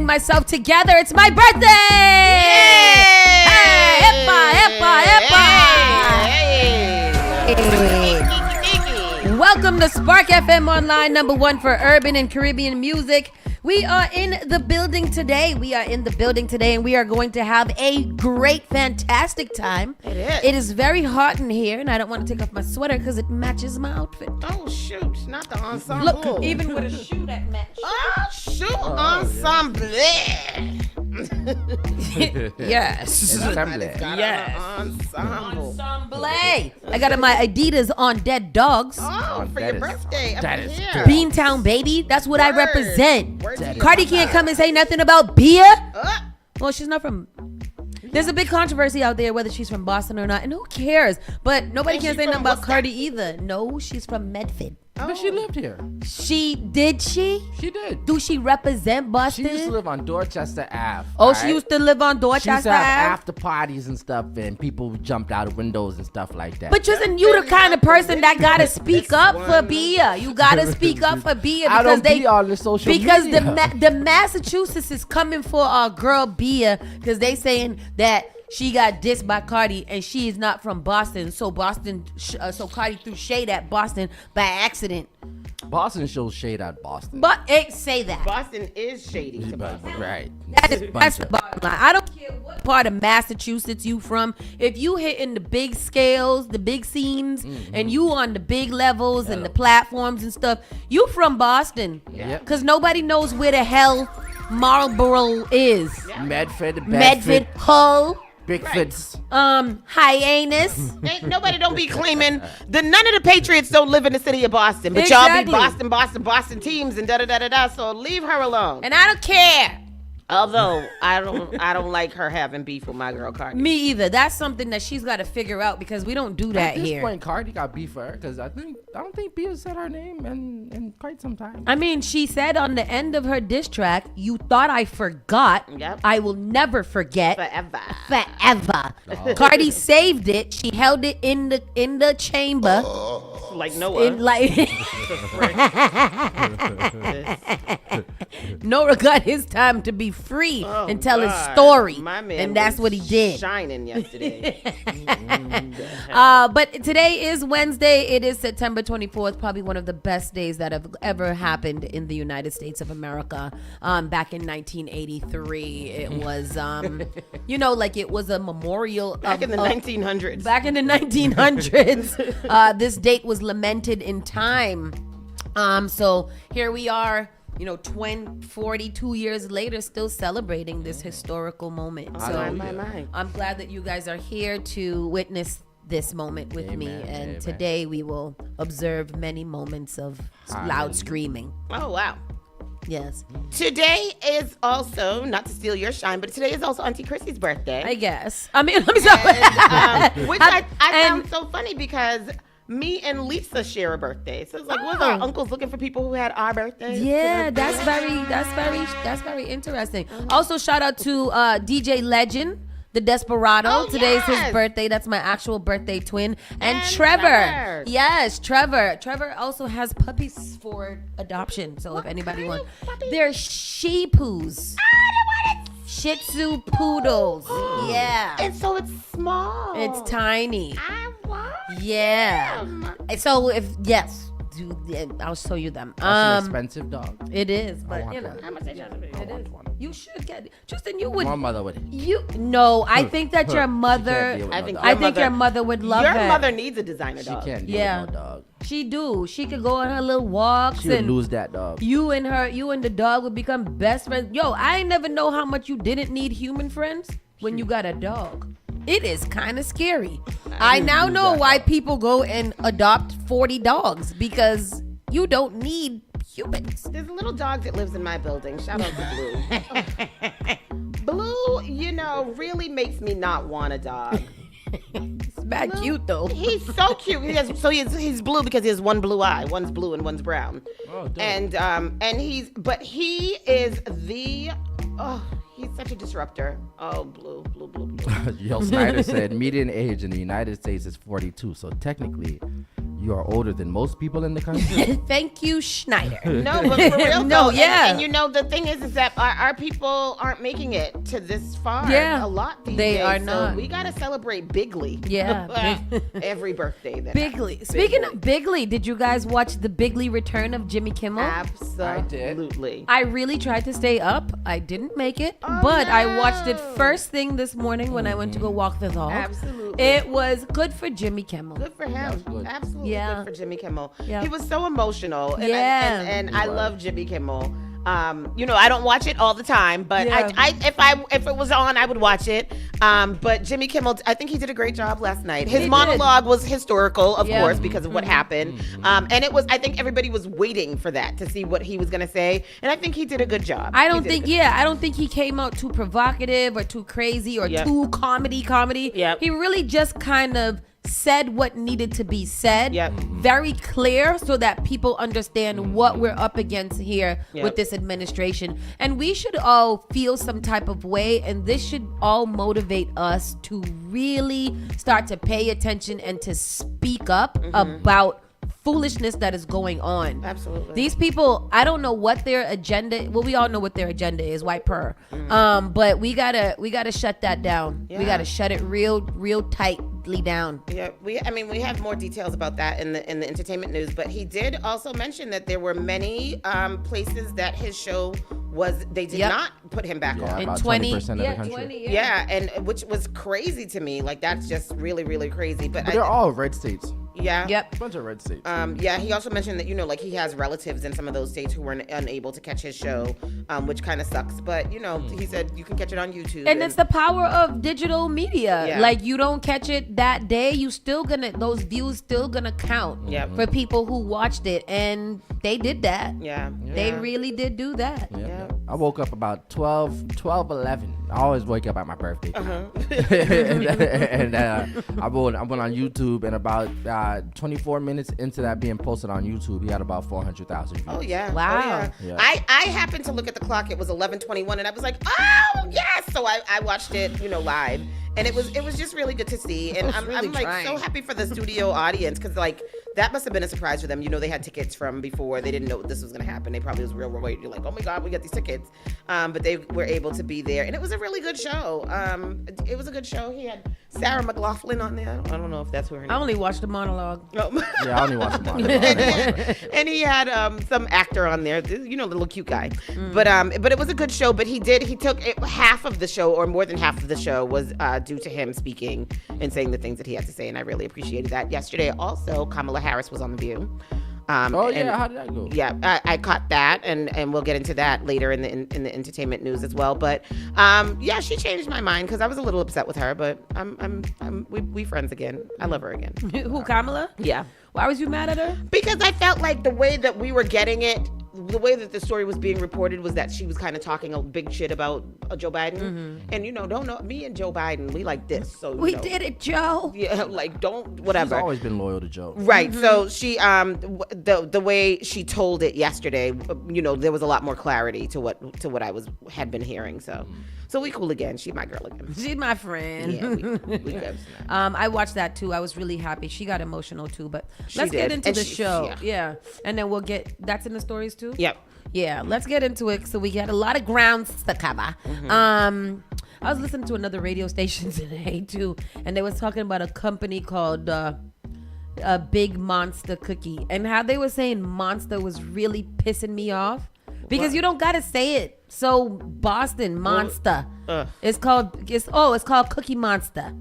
getting myself together. It's my birthday! Hey! Hippa! Welcome to Spark FM Online, #1 for urban and Caribbean music. We are in the building today. And we are going to have a great, fantastic time. It is. It is very hot in here, and I don't want to take off my sweater because it matches my outfit. Oh, shoot. Not the ensemble. Look, even with a shoe that matches. Oh, shoot. Ensemble. Yes. Yes. Ensemble. Ensemble. I got my Adidas on dead dogs. Oh, for your birthday. that is here. cool. Beantown, baby. That's what I Word. represent. Word to Cardi your can't mother. come and say nothing about Bia. Well, she's not from... There's a big controversy out there whether she's from Boston or not, and who cares? But nobody And can she's say from nothing about what's Cardi either. No, she's from Medford. But she lived here. She did. She did. Do she represent She Boston? used to live on Dorchester Ave. Oh, right? she used to live on She Dorchester used to have Ave? after parties and stuff, and people jumped out of windows and stuff like that. But Tristan, you the kind of person that gotta speak up for Bia. You gotta speak up for Bia I because don't be on the social media. the Massachusetts is coming for our girl Bia because they saying that she got dissed by Cardi and she is not from Boston. So Cardi threw shade at Boston by accident. Boston shows shade at Boston. But say that. Boston is shady to Boston. Right. That's the bottom line. I don't care what part of Massachusetts you from. If you hitting the big scales, the big scenes, and you on the big levels and the platforms and stuff, you from Boston. Yeah. Because nobody knows where the hell Marlboro is. Medford, Hull, Bigfoots. Hyannis. Ain't nobody don't be claiming none of the Patriots don't live in the city of Boston, but y'all be Boston teams and da. So leave her alone. And I don't care. Although I don't like her having beef with my girl Cardi. Me either. That's something that she's got to figure out because we don't do that At this here. point, Cardi got beef for her because I don't think Bia said her name in quite some time. I mean, she said on the end of her diss track, "You thought I forgot. Yep. I will never forget. Forever. Cardi saved it. She held it in the chamber. Like Noah. Noah got his time to be free and tell his God. story. My man And that's was what he did. Shining yesterday. But today is Wednesday. It is September 24th, probably one of the best days that have ever happened in the United States of America. Back in 1983, it was, like it was a memorial. Back in the 1900s. Back in the 1900s, this date was lamented in time. So here we are, 42 years later, still celebrating this historical moment. So I'm glad that you guys are here to witness this moment with me. And today we will observe many moments of loud screaming. Oh, wow. Yes. Today is also, not to steal your shine, but today is also Auntie Chrissy's birthday. I guess. I'm sorry. And, which I found so funny because me and Lisa share a birthday. So it's like, was our uncles looking for people who had our birthdays? Yeah, that's very interesting. Also, shout out to DJ Legend, the Desperado. Oh, Today's his yes. birthday. That's my actual birthday twin. And Trevor. Trevor. Yes, Trevor. Trevor also has puppies for adoption. So if anybody wants, they're Shih Tzus. Shih Tzu poodles. Yeah. And so it's small. It's tiny. I want Yeah. them. So I'll show you them. That's an expensive dog. It is, but want one. How much they charge me? it is. You should get it. Justin, you would. My mother would. I think that your mother. deal with I no think dog. I think your mother would love Your it. mother needs a designer She dog. can't deal Yeah. with no dog. She do. She could go on her little walks She would and lose that dog. you and the dog would become best friends. Yo, I ain't never know how much you didn't need human friends when you got a dog. It is kind of scary. I now know why people go and adopt 40 dogs because you don't need humans. There's a little dog that lives in my building. Shout out to Blue. Blue, really makes me not want a dog. It's bad cute though. He's so cute. He's blue because he has one blue eye. One's blue and one's brown. Oh, dope. And he is he's such a disruptor. Oh, blue. Jill Snyder said median age in the United States is 42. So technically, You are older than most people in the country. Thank you, Schneider. No, but for real No, though. yeah. And you know, the thing is that our people aren't making it to this far. Yeah. A lot these They days. are So not. we got to celebrate bigly. Yeah. Every birthday. That Bigley. Speaking of Bigley, did you guys watch the Bigley return of Jimmy Kimmel? Absolutely. I really tried to stay up. I didn't make it, Oh, but I watched it no. first thing this morning when I went to go walk the dog. Absolutely. It was good for Jimmy Kimmel. Good for him. good. Absolutely Yeah. good for Jimmy Kimmel. Yeah. He was so emotional. And Yeah. and I love Jimmy Kimmel. You know, I don't watch it all the time, but Yeah. if it was on, I would watch it. But Jimmy Kimmel, I think he did a great job last night. His He monologue was historical, of Yeah. course, because of what happened. And it was, I think everybody was waiting for that to see what he was going to say. And I think he did a good job. I He don't did a think, good I don't think he came out too provocative or too crazy or Yep. too comedy. Yep. He really just kind of said what needed to be said. Yep. Very clear so that people understand what we're up against here Yep. with this administration. And we should all feel some type of way, and this should all motivate us to really start to pay attention and to speak up about foolishness that is going on. Absolutely. These people, I don't know what their agenda. Well, we all know what their agenda is, white per. But we gotta shut that down. We Yeah. gotta shut it real tightly down. Yeah, we have more details about that in the entertainment news, but he did also mention that there were many places that his show they did Yep. not put him back Yeah, on. In about 20, 20% of the yeah, country. 20, Yeah, and which was crazy to me. Like that's just really, really crazy. But But they're all red states. yeah. Yep. A bunch of red states. Yeah, he also mentioned that, like he has relatives in some of those states who were unable to catch his show, which kind of sucks. But, he said you can catch it on YouTube. And it's the power of digital media. Yeah. Like you don't catch it that day, those views still gonna count Yep. for people who watched it, and they did that. Yeah. They yeah. really did do that. Yep, Yeah. yep. I woke up about 11. I always wake up at my birthday. And I went on YouTube, and about 24 minutes into that being posted on YouTube, he had about 400,000 views. Oh yeah. Wow. Oh, yeah. Yeah. I happened to look at the clock. It was 11:21, and I was like, oh yes. So I watched it, live, and it was just really good to see. And I'm really like trying. so happy for the studio audience because like that must have been a surprise for them. They had tickets from before. They didn't know this was gonna happen. They probably was real worried. You're like, oh my god, we got these tickets. But they were able to be there, and it was a really good show. It was a good show. He had Sarah McLachlan on there. I don't know if that's who her name. I only watched the monologue. Yeah, I only watched them all. And he had some actor on there, the little cute guy. But it was a good show. But he took half of the show, or more than half of the show, was due to him speaking and saying the things that he had to say, and I really appreciated that. Yesterday, also, Kamala Harris was on The View. Oh yeah, how did that go? Yeah, I caught that, and we'll get into that later in the entertainment news as well. But yeah, she changed my mind because I was a little upset with her, but we friends again. I love her again. Who, Kamala? Yeah. Why was you mad at her? Because I felt like the way that we were getting it, the way that the story was being reported was that she was kind of talking a big shit about Joe Biden. And, don't know, me and Joe Biden, we like this. So, We did it, Joe. Yeah, like, don't, She's whatever. always been loyal to Joe. Right. So she, the way she told it yesterday, there was a lot more clarity to what I had been hearing. So we cool again. She my girl again. She's my friend. Yeah, we good. I watched that too. I was really happy. She got emotional too. But let's get did. into And the she- show. yeah. Yeah. And then we'll get, that's in the stories too? Yep. Yeah, let's get into it. So we got a lot of grounds to cover. I was listening to another radio station today too, and they was talking about a company called a Big Monster Cookie, and how they were saying monster was really pissing me off because you don't gotta say it. So Boston Monster. It's called Cookie Monster.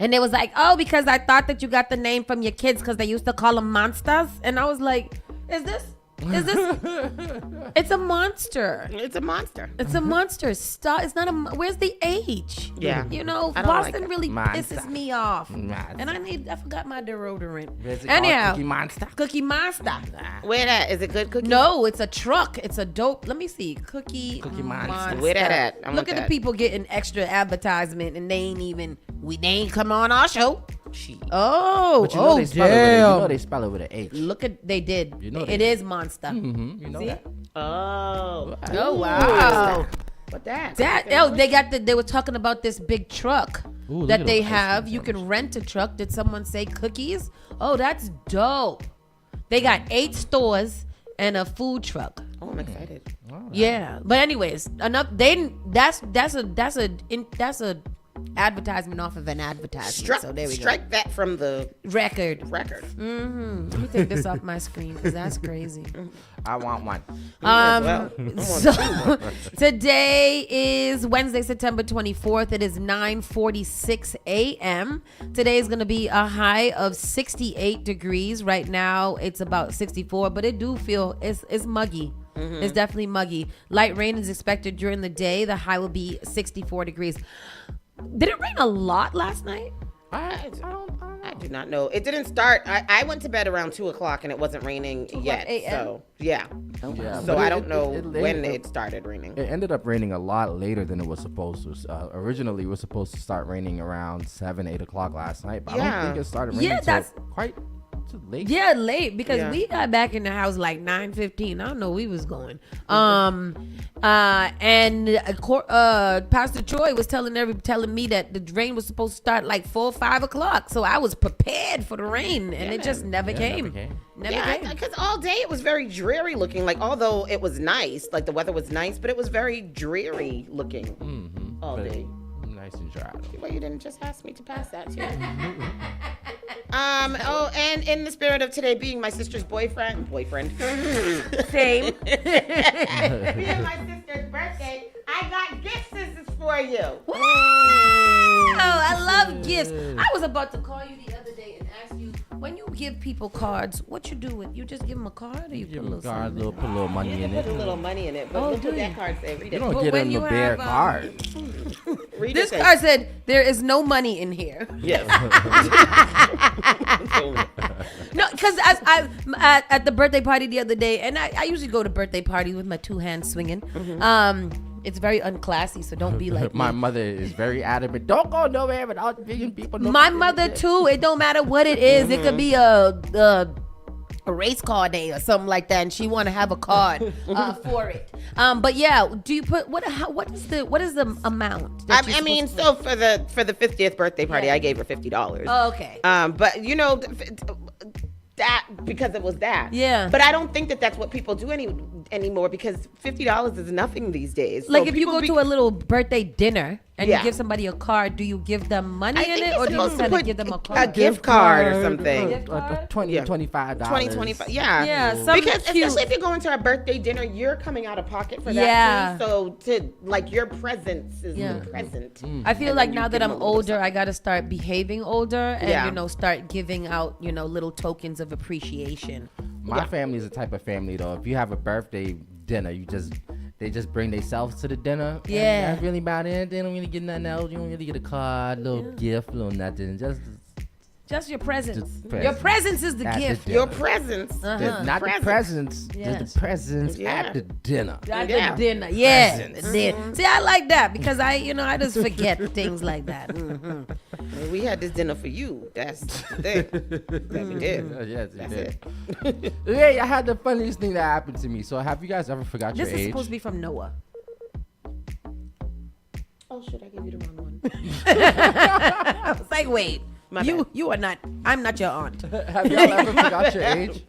And they was like, oh, because I thought that you got the name from your kids because they used to call them monsters, and I was like, is this? It's a monster. It's a monster. It's a monster. Stop. It's not a. Where's the H? Yeah. You know, I don't like Boston it. really Monster. pisses me off. Monster. And I forgot my deodorant. Where's it called? Anyhow, Cookie Monster? Cookie Monster. Where that? Is it good cookie? No, it's a truck. It's a dope. Let me see. Cookie Monster. Where that at? I want Look at that. the people getting extra advertisement, and they ain't come on our show. Oh, But you know oh, they spell it with a, you know they spell it with an H. Look at they did. You know It they is monster. Mm-hmm. You know See? that? Oh. Oh wow. What that? They were talking about this big truck Ooh, look that at they those ice have. cream You trucks. can rent a truck. Did someone say cookies? Oh, that's dope. They got 8 stores and a food truck. Oh, I'm excited. Yeah, but anyways, enough. That's a advertisement off of an advertisement. So there we Strike that from the go. Record. record. Let me take this off my screen because that's crazy. I want one. Well, So today is Wednesday, September 24th. It is 9:46 a.m. Today is going to be a high of 68 degrees. Right now it's about 64, but it do feel it's muggy. It's definitely muggy. Light rain is expected during the day. The high will be 64 degrees. Did it rain a lot last night? I do not know. It didn't start. I went to bed around 2:00 and it wasn't raining yet. a.m.? So yeah. Yeah, So but I don't know it when it started raining. It ended up raining a lot later than it was supposed to. Originally, it was supposed to start raining around 7, 8 o'clock last night, but I Yeah. don't think it started raining Yeah, till that's- quite too late. Yeah, late because Yeah. we got back in the house like 9:15. I don't know where we was going. Pastor Troy was telling me that the rain was supposed to start like 4, 5 o'clock. So I was prepared for the rain, and it just never came. Never Yeah, came. because all day it was very dreary looking. Like, although it was nice, like the weather was nice, but it was very dreary looking all But day. nice and dry. Well, you didn't just ask me to pass that to you. Oh, and in the spirit of today being my sister's boyfriend. Same. Being my sister's birthday, I got gifts for you. Wow, I love gifts. I was about to call you the other day and ask you, when you give people cards, what you do with? You just give them a card, or you Give put a them little card, something in it? put a little money You in can it. put a little money in it, but Oh, look do what that you? card say. Read You it. don't But get when them a you bare have, card. Read This it. card said, there is no money in here. Yes. No, because at the birthday party the other day, and I usually go to birthday parties with my 2 hands swinging. It's very unclassy, so don't be like My me. mother is very adamant. Don't go nowhere without giving people. No My mother too. It don't matter what it is. It could be a race car day or something like that, and she want to have a card for it. But yeah, do you put what is the amount? that you're I mean, supposed so for the 50th birthday party, Yeah. I gave her $50. Oh, okay. But you know that because it was that. Yeah. But I don't think that that's what people do anymore because $50 is nothing these days. Like So if you people go to a little birthday dinner and Yeah. you give somebody a card, do you give them money I in think it, you're or do you supposed just to kind of put give them a a card? gift card or something. Gift card? 20, Yeah. $25. 25. Yeah. Yeah, something because cute. especially if you're going to a birthday dinner, you're coming out of pocket for that Yeah. too. So to like your presence is Yeah. the present. I feel And like then you now that give I'm them a little older, I gotta start behaving older and Yeah. start giving out little tokens of appreciation. My family is the type of family though. If you have a birthday dinner, they just bring themselves to the dinner. and Yeah. that's really about it. They don't really get nothing else. You don't really get a card, little gift, little nothing. Just your presence. Just Your presence. presence is the At the gift. dinner. Your presence. Uh-huh. Not Presents. the presents, Yes. just the presents Yeah. at the dinner. At Yeah. the dinner, yeah. Presents. the dinner. See, I like that because I just forget things like that. Mhm. We had this dinner for you. That's the thing. That we did. Yes, That's it it. did. Hey, I had the funniest thing that happened to me. So, have you guys ever forgot This your is age? supposed to be from Noah. Oh shit! I gave you the wrong one. I was like, wait, My you bad. you are not. I'm not your aunt. Have y'all ever forgot your age?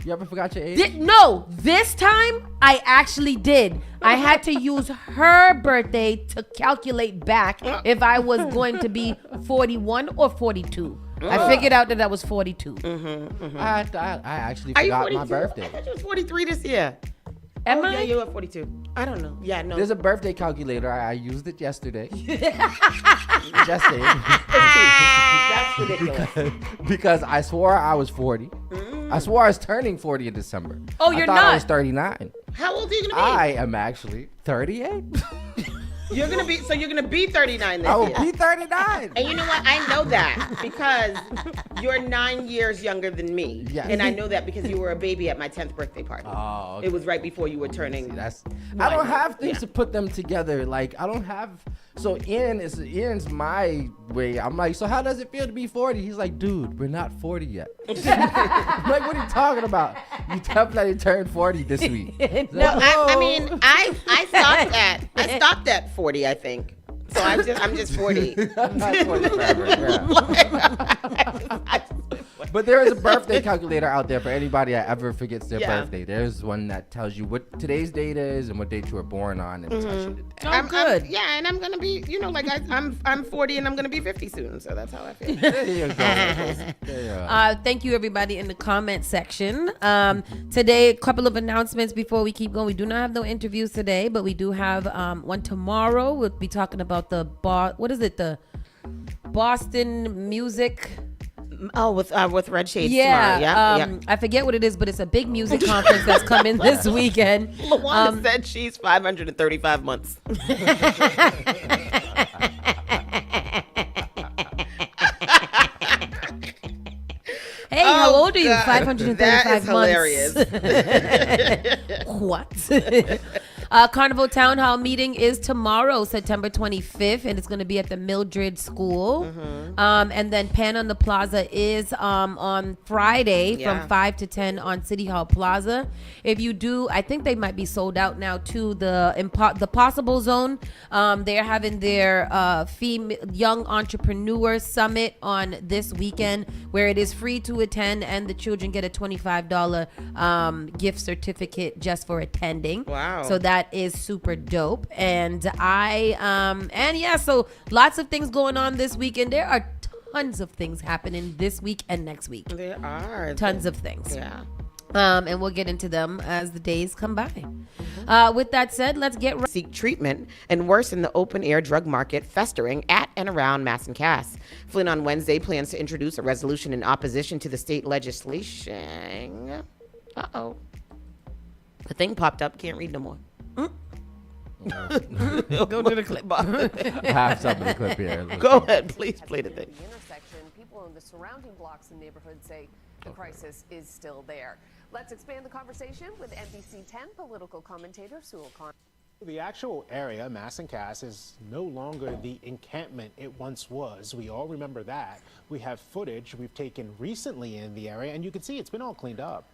You ever forgot your age? No, this time I actually did. I had to use her birthday to calculate back if I was going to be 41 or 42. I figured out that I was 42. I actually Are you forgot 42? my birthday. I thought you was 43 this year. Am Oh, I? Yeah, you were 42. I don't know. Yeah, no. There's a birthday calculator. I used it yesterday. Yesterday. That's ridiculous. Because I swore I was 40. I swore I was turning 40 in December. Oh, I you're thought I not. was 39. How old are you gonna be? I am actually 38. You're gonna be 39 this I will year. be 39. And you know what? I know that because you're 9 years younger than me. Yes. And I know that because you were a baby at my 10th birthday party. Oh, okay. It was right before you were turning. That's. I don't have things Yeah. to put them together. Like I don't have. So Ian's my way. I'm like, so how does it feel to be 40? He's like, dude, we're not 40 yet. I'm like, what are you talking about? You definitely turned 40 this week. No, I mean, I stopped at 40, I think. so I'm just 40. I'm not 40 forever. Yeah. But there is a birthday calculator out there for anybody that ever forgets their birthday. There's one that tells you what today's date is and what date you were born on, and tells you the day. I'm good. And I'm gonna be, I'm 40 and I'm gonna be 50 soon, so that's how I feel. There you go. There you go. Thank you, everybody, in the comment section. Today, a couple of announcements before we keep going. We do not have no interviews today, but we do have one tomorrow. We'll be talking about the Boston music. Oh, with Red Shades Yeah, tomorrow. Yeah. I forget what it is, but it's a big music conference that's coming this weekend. Luana said she's 535 months. Hey, how old are you? God, 535 months. That is hilarious. What? Carnival Town Hall meeting is tomorrow, September 25th, and it's going to be at the Mildred School. And then Pan on the Plaza is on Friday from 5 to 10 on City Hall Plaza. If you do, I think they might be sold out now too. The Possible Zone, they're having their Young Entrepreneur Summit on this weekend, where it is free to attend, and the children get a $25 gift certificate just for attending. Wow. So that is super dope. And so lots of things going on this weekend. There are tons of things happening this week and next week. There are Tons of things. Yeah. And we'll get into them as the days come by. With that said, let's get Seek treatment and worsen the open-air drug market festering at and around Mass and Cass. Flynn on Wednesday plans to introduce a resolution in opposition to the state legislation. Uh-oh. The thing popped up. Can't read no more. Go to the clip box. I have some of the clip here. Go ahead, please play the thing. The intersection, people in the surrounding blocks and neighborhoods say the crisis is still there. Let's expand the conversation with NBC 10 political commentator Sewell Khan. The actual area, Mass and Cass, is no longer the encampment it once was. We all remember that. We have footage we've taken recently in the area, and you can see it's been all cleaned up.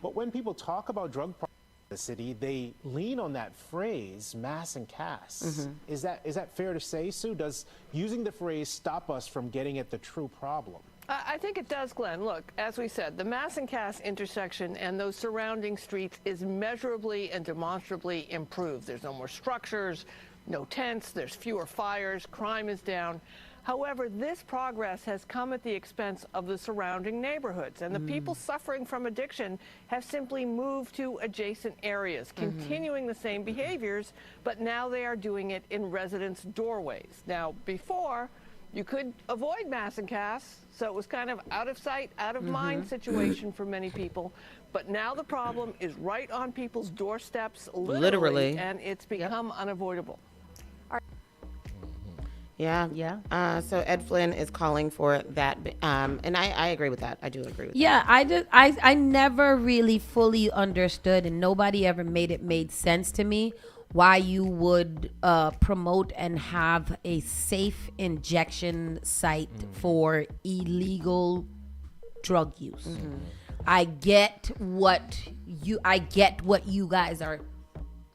But when people talk about drug problems in the city, they lean on that phrase, Mass and Cass. Is that fair to say, Sue? Does using the phrase stop us from getting at the true problem? I think it does, Glenn. Look, as we said, the Mass and Cass intersection and those surrounding streets is measurably and demonstrably improved. There's no more structures, no tents, there's fewer fires, crime is down. However, this progress has come at the expense of the surrounding neighborhoods, and the people suffering from addiction have simply moved to adjacent areas, continuing the same behaviors, but now they are doing it in residents' doorways. Now, before, you could avoid Mass and Cass, so it was kind of out of sight, out of mind situation for many people. But now the problem is right on people's doorsteps, literally. And it's become unavoidable. Yeah. So Ed Flynn is calling for that, and I agree with that. I do agree with that. Yeah, I never really fully understood, and nobody ever made sense to me why you would promote and have a safe injection site for illegal drug use. I get what you guys are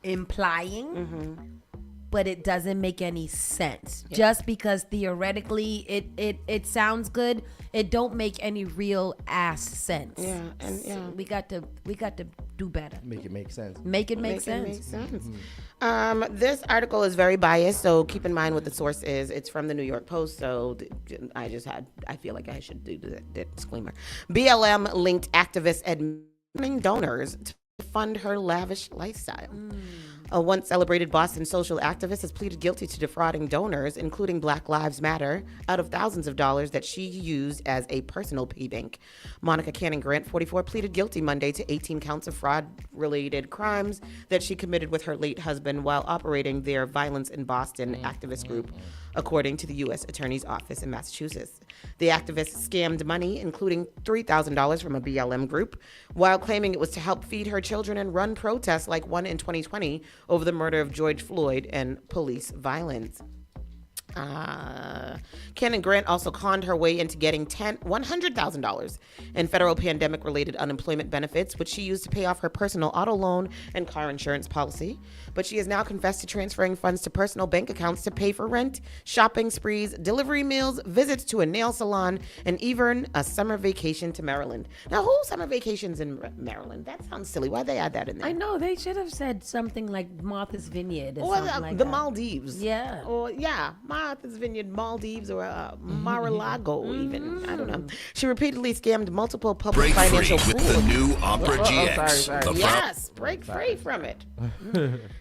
implying. But it doesn't make any sense. Just because theoretically it sounds good, it don't make any real ass sense. Yeah, and So we got to do better. Make it make sense. Make it make sense. Makes sense. This article is very biased, so keep in mind what the source is. It's from the New York Post, so I feel like I should do that disclaimer. BLM linked activists admitting donors to fund her lavish lifestyle. A once celebrated Boston social activist has pleaded guilty to defrauding donors, including Black Lives Matter, out of thousands of dollars that she used as a personal piggy bank. Monica Cannon Grant, 44, pleaded guilty Monday to 18 counts of fraud-related crimes that she committed with her late husband while operating their Violence in Boston activist group, according to the U.S. Attorney's Office in Massachusetts. The activist scammed money, including $3,000 from a BLM group, while claiming it was to help feed her children and run protests like one in 2020 over the murder of George Floyd and police violence. Cannon Grant also conned her way into getting $100,000 in federal pandemic-related unemployment benefits, which she used to pay off her personal auto loan and car insurance policy. But she has now confessed to transferring funds to personal bank accounts to pay for rent, shopping sprees, delivery meals, visits to a nail salon, and even a summer vacation to Maryland. Now, who summer vacations in Maryland? That sounds silly. Why'd they add that in there? I know they should have said something like Martha's Vineyard or Or something like the that. Maldives. Yeah. Or, Martha's Vineyard, Maldives, or Mar-a-Lago even. I don't know. She repeatedly scammed multiple public Break free financial with pools. the new Opera GX. sorry. The Yes, break free from it.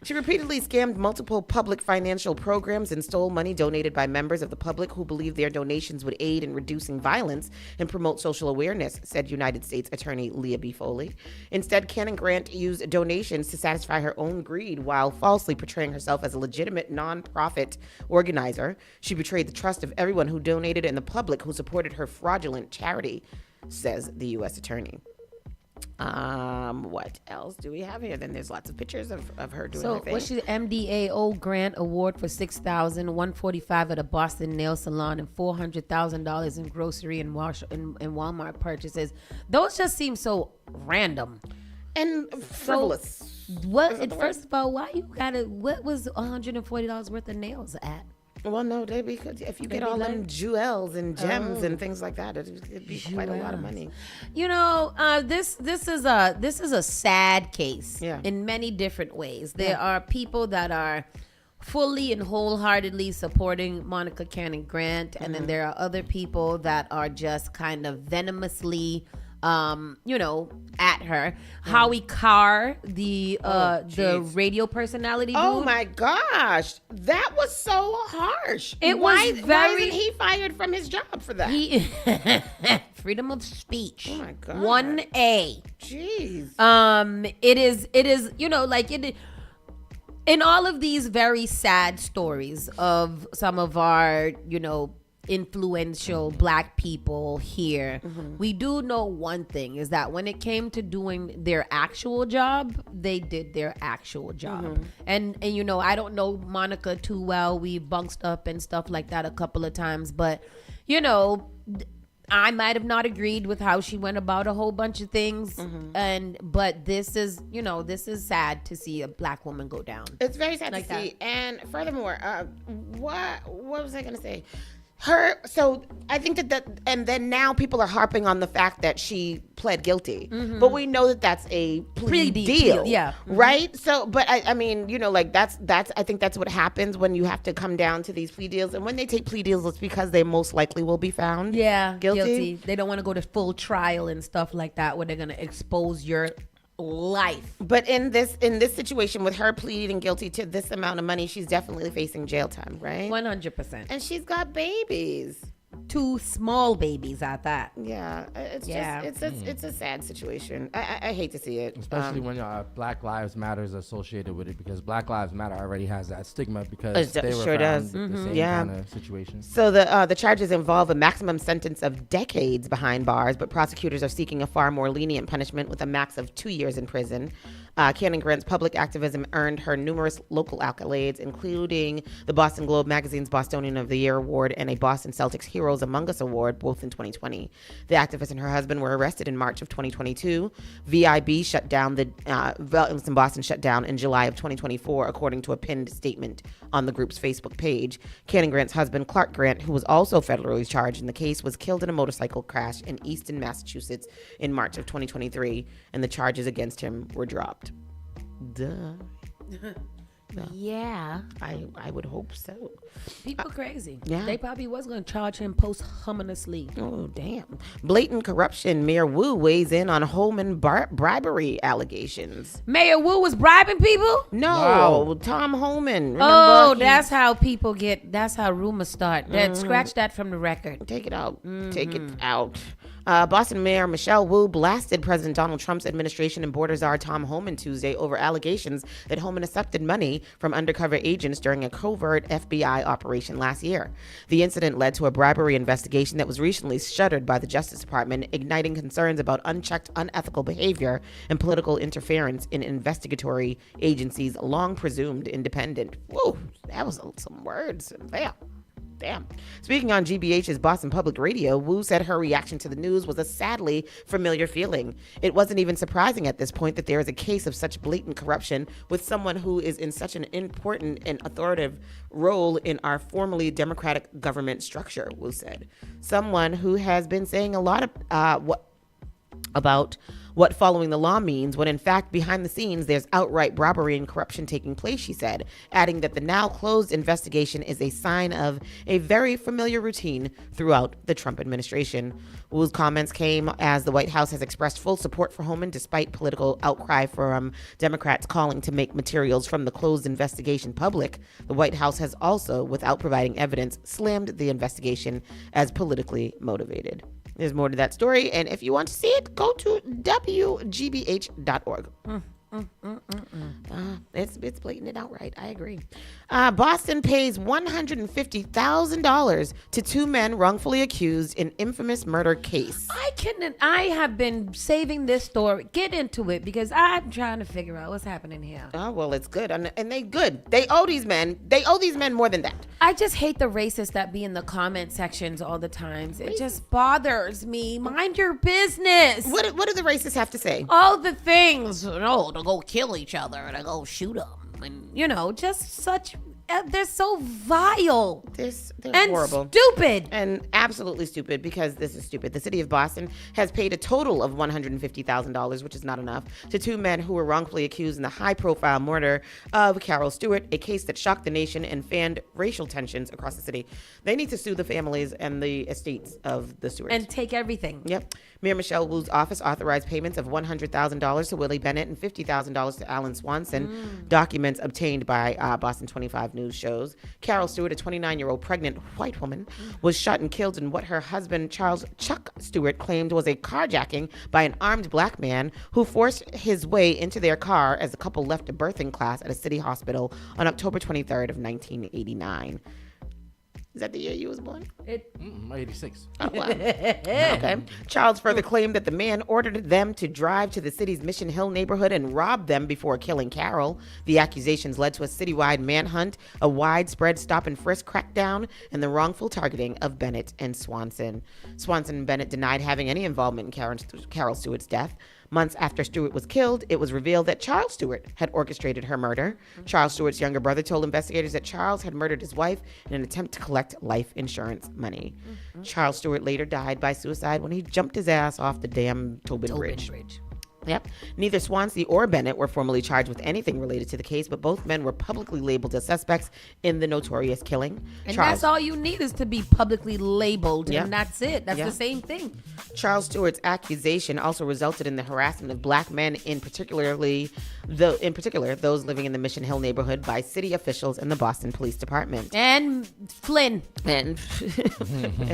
She repeatedly scammed multiple public financial programs and stole money donated by members of the public who believed their donations would aid in reducing violence and promote social awareness, said United States Attorney Leah B. Foley. Instead, Cannon Grant used donations to satisfy her own greed while falsely portraying herself as a legitimate nonprofit organizer. She betrayed the trust of everyone who donated and the public who supported her fraudulent charity, says the U.S. Attorney. What else do we have here? Then there's lots of pictures of her doing her So thing. what's the MDAO grant award for $6,145 at a Boston nail salon and $400,000 in grocery and Walmart purchases? Those just seem so random. And frivolous. First of all, why you gotta? What was $140 worth of nails at? Well, no, because if you get all them jewels and gems and things like that, it'd be quite a lot of money. You know, this is a sad case in many different ways. There are people that are fully and wholeheartedly supporting Monica Cannon Grant, and then there are other people that are just kind of venomously at her. Howie Carr, the radio personality dude. Oh my gosh, that was so harsh. Why isn't he fired from his job for that? Freedom of speech. Oh my God. 1A. Jeez. It is in all of these very sad stories of some of our, influential Black people here, we do know one thing is that when it came to doing their actual job, they did their actual job. And I don't know Monica too well. We bunked up and stuff like that a couple of times, but I might have not agreed with how she went about a whole bunch of things, but this is sad to see a Black woman go down. It's very sad to see. And furthermore, what was I going to say? So I think that and then now people are harping on the fact that she pled guilty, but we know that that's a plea deal, right? So, but I mean, that's I think that's what happens when you have to come down to these plea deals, and when they take plea deals, it's because they most likely will be found guilty. They don't want to go to full trial and stuff like that, where they're gonna expose your life. But in this situation with her pleading guilty to this amount of money, she's definitely facing jail time, right? 100%. And she's got babies. 2 small babies at that. Yeah, it's a sad situation. I hate to see it, especially when Black Lives Matter is associated with it, because Black Lives Matter already has that stigma because they were found the same kind of situation. So the charges involve a maximum sentence of decades behind bars, but prosecutors are seeking a far more lenient punishment with a max of 2 years in prison. Cannon Grant's public activism earned her numerous local accolades, including the Boston Globe Magazine's Bostonian of the Year Award and a Boston Celtics Heroes Among Us Award, both in 2020. The activist and her husband were arrested in March of 2022. VIB shut down violence in Boston shut down in July of 2024, according to a pinned statement on the group's Facebook page. Cannon Grant's husband, Clark Grant, who was also federally charged in the case, was killed in a motorcycle crash in Easton, Massachusetts in March of 2023, and the charges against him were dropped. Duh. Yeah. I would hope so. People crazy. Yeah. They probably was going to charge him posthumously. Oh, damn. Blatant corruption. Mayor Wu weighs in on Holman bribery allegations. Mayor Wu was bribing people? No, Wow. Tom Holman. Remember, that's how people that's how rumors start. Scratch that from the record. Take it out. Take it out. Boston Mayor Michelle Wu blasted President Donald Trump's administration and border czar Tom Homan Tuesday over allegations that Homan accepted money from undercover agents during a covert FBI operation last year. The incident led to a bribery investigation that was recently shuttered by the Justice Department, igniting concerns about unchecked, unethical behavior and political interference in investigatory agencies long presumed independent. Whoa, that was some words there. Damn. Speaking on GBH's Boston Public Radio, Wu said her reaction to the news was a sadly familiar feeling. It wasn't even surprising at this point that there is a case of such blatant corruption with someone who is in such an important and authoritative role in our formerly democratic government structure, Wu said. Someone who has been saying a lot of about what following the law means, when in fact behind the scenes there's outright robbery and corruption taking place, she said, adding that the now closed investigation is a sign of a very familiar routine throughout the Trump administration. Wu's comments came as the White House has expressed full support for Homan despite political outcry from Democrats calling to make materials from the closed investigation public. The White House has also, without providing evidence, slammed the investigation as politically motivated. There's more to that story, and if you want to see it, go to wgbh.org. It's blatant it outright. I agree. Boston pays $150,000 to two men wrongfully accused in infamous murder case. I have been saving this story. Get into it because I'm trying to figure out what's happening here. Oh, well, it's good. And they good. They owe these men more than that. I just hate the racists that be in the comment sections all the times. It just bothers me. Mind your business. What do the racists have to say? All the things, to go kill each other and to go shoot them. And, just such, they're so vile. They're and horrible. Stupid. And absolutely stupid because this is stupid. The city of Boston has paid a total of $150,000, which is not enough, to two men who were wrongfully accused in the high-profile murder of Carol Stewart, a case that shocked the nation and fanned racial tensions across the city. They need to sue the families and the estates of the Stewarts. And take everything. Yep. Mayor Michelle Wu's office authorized payments of $100,000 to Willie Bennett and $50,000 to Alan Swanson. Documents obtained by Boston 25 News shows Carol Stewart, a 29-year-old pregnant white woman, was shot and killed in what her husband, Charles Chuck Stewart, claimed was a carjacking by an armed black man who forced his way into their car as the couple left a birthing class at a city hospital on October 23rd of 1989. Is that the year you was born? 86. Oh, wow. Okay. Charles further claimed that the man ordered them to drive to the city's Mission Hill neighborhood and rob them before killing Carol. The accusations led to a citywide manhunt, a widespread stop and frisk crackdown, and the wrongful targeting of Bennett and Swanson. Swanson and Bennett denied having any involvement in Carol Stewart's death. Months after Stewart was killed, it was revealed that Charles Stewart had orchestrated her murder. Charles Stewart's younger brother told investigators that Charles had murdered his wife in an attempt to collect life insurance money. Charles Stewart later died by suicide when he jumped his ass off the damn Tobin Bridge. Yep. Neither Swansea or Bennett were formally charged with anything related to the case, but both men were publicly labeled as suspects in the notorious killing. And that's all you need is to be publicly labeled, and that's it. That's the same thing. Charles Stewart's accusation also resulted in the harassment of black men, in particular those living in the Mission Hill neighborhood, by city officials and the Boston Police Department. And Flynn. And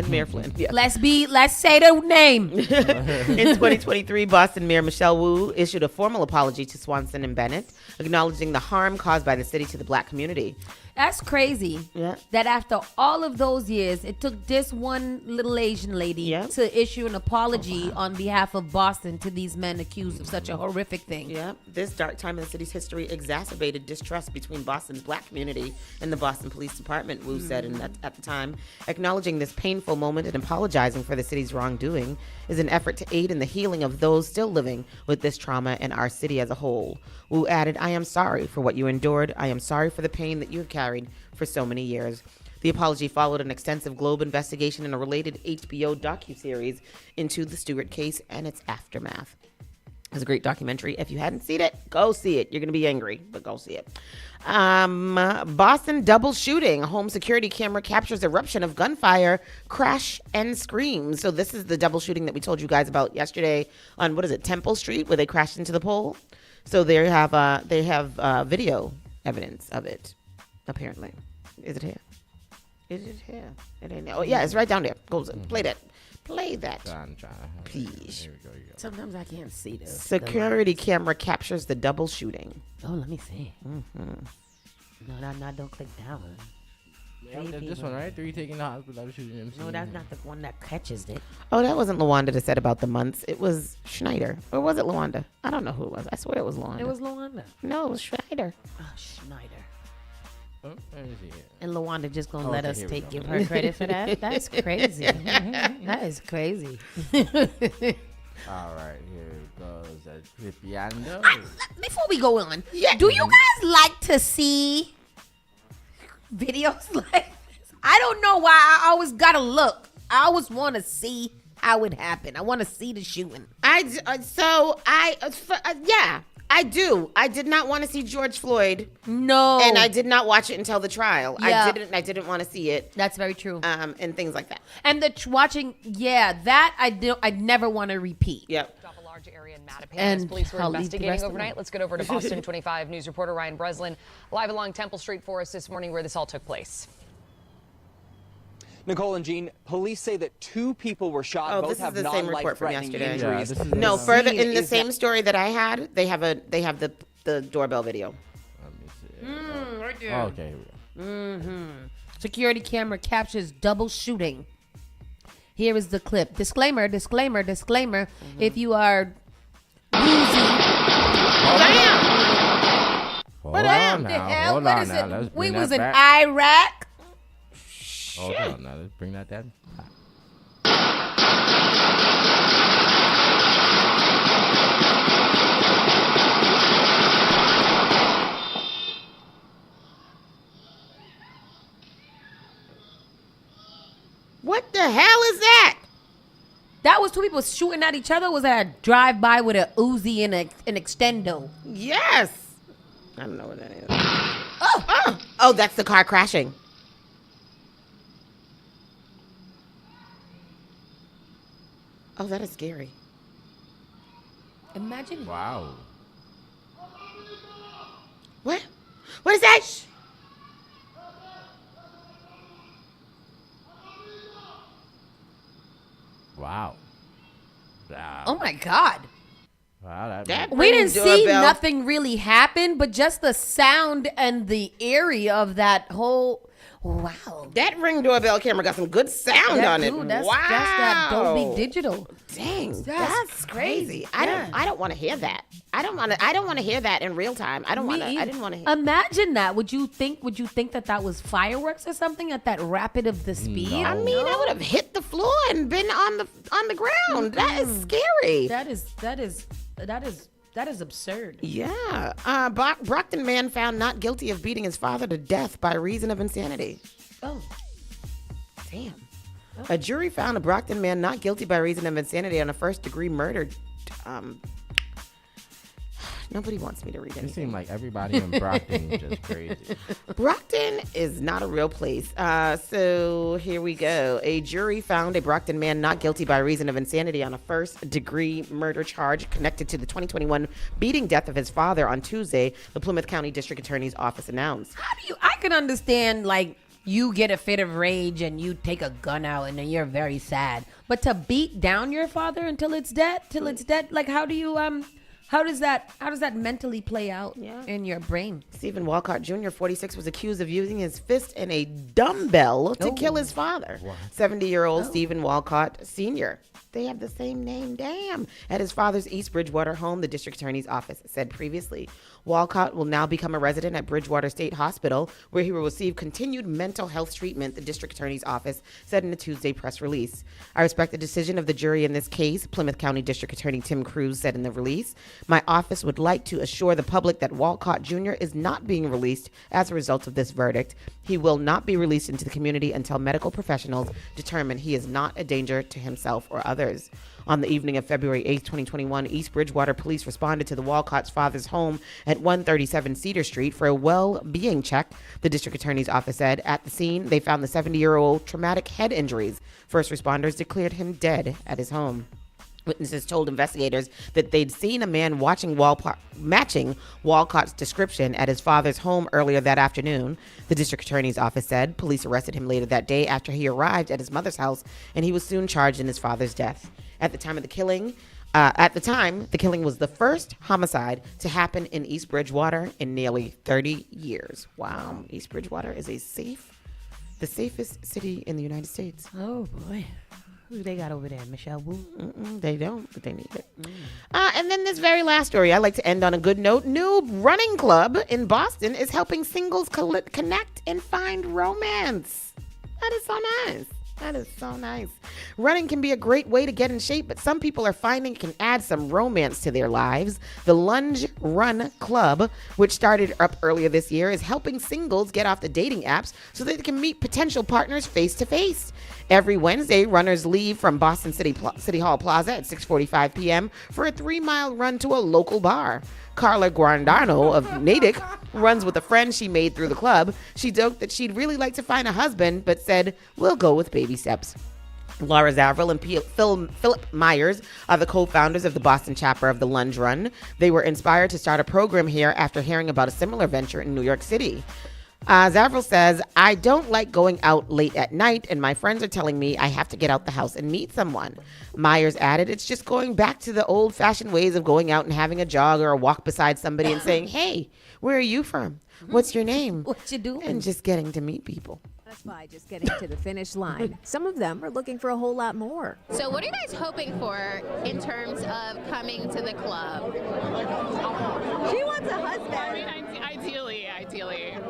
Mayor Flynn. Yeah. Let's say the name. In 2023, Boston Mayor Michelle Wu issued a formal apology to Swanson and Bennett, acknowledging the harm caused by the city to the black community. That's crazy. Yeah. That after all of those years, it took this one little Asian lady to issue an apology on behalf of Boston to these men accused of such a horrific thing. Yeah. This dark time in the city's history exacerbated distrust between Boston's black community and the Boston Police Department, Wu said at the time. Acknowledging this painful moment and apologizing for the city's wrongdoing is an effort to aid in the healing of those still living with this trauma in our city as a whole. Wu added, "I am sorry for what you endured. I am sorry for the pain that you have carried for so many years." The apology followed an extensive Globe investigation and a related HBO docuseries into the Stewart case and its aftermath. It's a great documentary. If you hadn't seen it, go see it. You're going to be angry, but go see it. Boston double shooting. Home security camera captures eruption of gunfire, crash, and screams. So this is the double shooting that we told you guys about yesterday on, Temple Street, where they crashed into the pole. So they have video evidence of it, apparently. Is it here? Is it here? It ain't. Oh, yeah, it's right down there. Go play that. Play that, please. Here we go. Sometimes I can't see this. Security camera captures the double shooting. Oh, let me see. No, don't click that one. This one, right? 3 taking the hospital shooting him. No, that's not the one that catches it. Oh, that wasn't Lawanda that said about the months. It was Schneider. Or was it Lawanda? I don't know who it was. I swear it was Lawanda. It was Lawanda. No, it was Schneider. Oh, Schneider. Let me see here. And LaWanda just gonna let Okay, us here we go. give her credit for that. That's crazy. That is crazy. All right, here goes the piano. Before we go on, Yeah. do you guys like to see videos like this? I don't know why I always gotta look. I always want to see how it happened. I want to see the shooting. Yeah, I do. I did not want to see George Floyd, No, and I did not watch it until the trial. Yeah. I didn't want to see it, That's very true. and things like that. And watching, that I'd never want to repeat. Yep. Off a large area in Mattapan And as police were I'll leave the investigating rest overnight. alone. Let's get over to Boston 25 News reporter Ryan Breslin live along Temple Street for us this morning where this all took place. Nicole and Jean, police say that 2 people were shot. Oh, Both this is have the same report from non-life-threatening yesterday. Yeah, injuries. this is No, the further scene in the is same that- story that I had, they have the doorbell video. Let me see. Right there. Okay, here we go. Security camera captures double shooting. Here is the clip. Disclaimer. If you are Hold Damn, on the now. hell? Hold What on is now. it? Let's We bring was that in back. Iraq. Hold on now. Let's bring that down. What the hell is that? That was 2 people shooting at each other. Was that a drive-by with a Uzi and an extendo? Yes. I don't know what that is. Oh, that's the car crashing. Oh, that is scary. Imagine. Wow. What? What is that? Wow. Wow. Oh my God. Wow, That We ring didn't see doorbell- nothing really happen, but just the sound and the area of that whole. Wow. That Ring doorbell camera got some good sound on it. Dude, that's wow. that Dolby Digital. Dang, That's that's crazy. I don't want to hear that. I don't want to hear that in real time. I don't want to. I didn't want to hear. Imagine that. Would you think that was fireworks or something at that rapid of the speed? No. I mean, I would have hit the floor and been on the ground. That is scary. That is absurd. Yeah. Brockton man found not guilty of beating his father to death by reason of insanity. Oh. Damn. A jury found a Brockton man not guilty by reason of insanity on a first-degree murder. Nobody wants me to read It anything. seemed like everybody in Brockton was just crazy. Brockton is not a real place. So here we go. A jury found a Brockton man not guilty by reason of insanity on a first-degree murder charge connected to the 2021 beating death of his father on Tuesday, the Plymouth County District Attorney's Office announced. I can understand, like, you get a fit of rage and you take a gun out and then you're very sad. But to beat down your father until it's dead, like how does that mentally play out in your brain? Stephen Walcott Jr., 46, was accused of using his fist and a dumbbell to kill his father. 70-year-old Stephen Walcott Sr. They have the same name, damn. At his father's East Bridgewater home, the district attorney's office said previously. Walcott will now become a resident at Bridgewater State Hospital, where he will receive continued mental health treatment, the district attorney's office said in a Tuesday press release. I respect the decision of the jury in this case, Plymouth County District Attorney Tim Cruz said in the release. My office would like to assure the public that Walcott Jr. is not being released as a result of this verdict. He will not be released into the community until medical professionals determine he is not a danger to himself or others. On the evening of February 8, 2021, East Bridgewater police responded to the Walcott's father's home at 137 Cedar Street for a well-being check, the district attorney's office said. At the scene, they found the 70-year-old traumatic head injuries. First responders declared him dead at his home. Witnesses told investigators that they'd seen a man matching Walcott's description at his father's home earlier that afternoon. The district attorney's office said police arrested him later that day after he arrived at his mother's house, and he was soon charged in his father's death. At the time, the killing was the first homicide to happen in East Bridgewater in nearly 30 years. Wow, East Bridgewater is the safest city in the United States. Oh boy. Who they got over there? Michelle Wu? They don't, but they need it. And then this very last story, I like to end on a good note. New running club in Boston is helping singles connect and find romance. That is so nice. That is so nice. Running can be a great way to get in shape, but some people are finding it can add some romance to their lives. The Lunge Run Club, which started up earlier this year, is helping singles get off the dating apps so that they can meet potential partners face to face. Every Wednesday, runners leave from Boston City Hall Plaza at 6:45 p.m. for a 3-mile run to a local bar. Carla Guardano of Natick runs with a friend she made through the club. She joked that she'd really like to find a husband, but said, we'll go with baby steps. Laura Zavril and Philip Myers are the co-founders of the Boston chapter of the Lunge Run. They were inspired to start a program here after hearing about a similar venture in New York City. Zavril says, I don't like going out late at night, and my friends are telling me I have to get out the house and meet someone. Myers added, it's just going back to the old-fashioned ways of going out and having a jog or a walk beside somebody and saying, hey, where are you from? What's your name? What you doing? And just getting to meet people. By just getting to the finish line. Some of them are looking for a whole lot more. So what are you guys hoping for in terms of coming to the club? She wants a husband. I mean, ideally.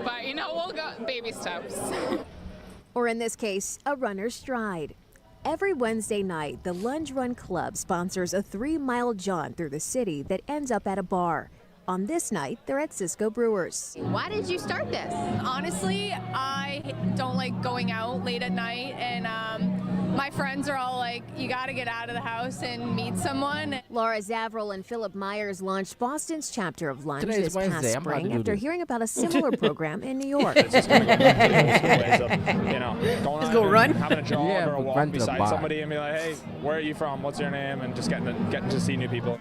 But, we'll go baby steps. Or in this case, a runner's stride. Every Wednesday night, the Lunge Run Club sponsors a 3-mile jaunt through the city that ends up at a bar. On this night, they're at Cisco Brewers. Why did you start this? Honestly, I don't like going out late at night, and my friends are all like, you got to get out of the house and meet someone. Laura Zavril and Philip Myers launched Boston's chapter of Lunge Today's this Wednesday. past I'm about to spring do after this. hearing about a similar program in New York. Going Just go run? having a jog Yeah, or a but walk run to the beside bar. somebody and be like, hey, where are you from? What's your name? And just getting to see new people.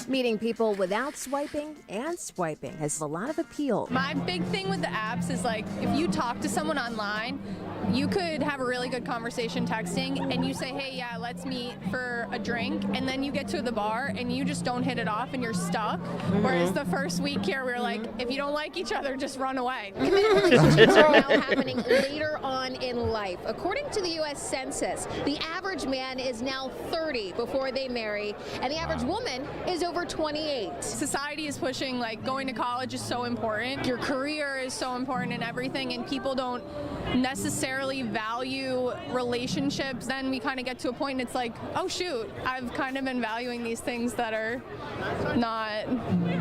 Meeting people without swiping and swiping has a lot of appeal. My big thing with the apps is like, if you talk to someone online, you could have a really good conversation texting and you say, hey, yeah, let's meet for a drink. And then you get to the bar and you just don't hit it off and you're stuck. Whereas the first week here, we were like, if you don't like each other, just run away. Committed relationships are now happening later on in life. According to the U.S. Census, the average man is now 30 before they marry, and the average woman is over 28. Society is pushing, like, going to college is so important. Your career is so important in everything, and people don't necessarily value relationships. Then we kind of get to a point and it's like, oh shoot, I've kind of been valuing these things that are not,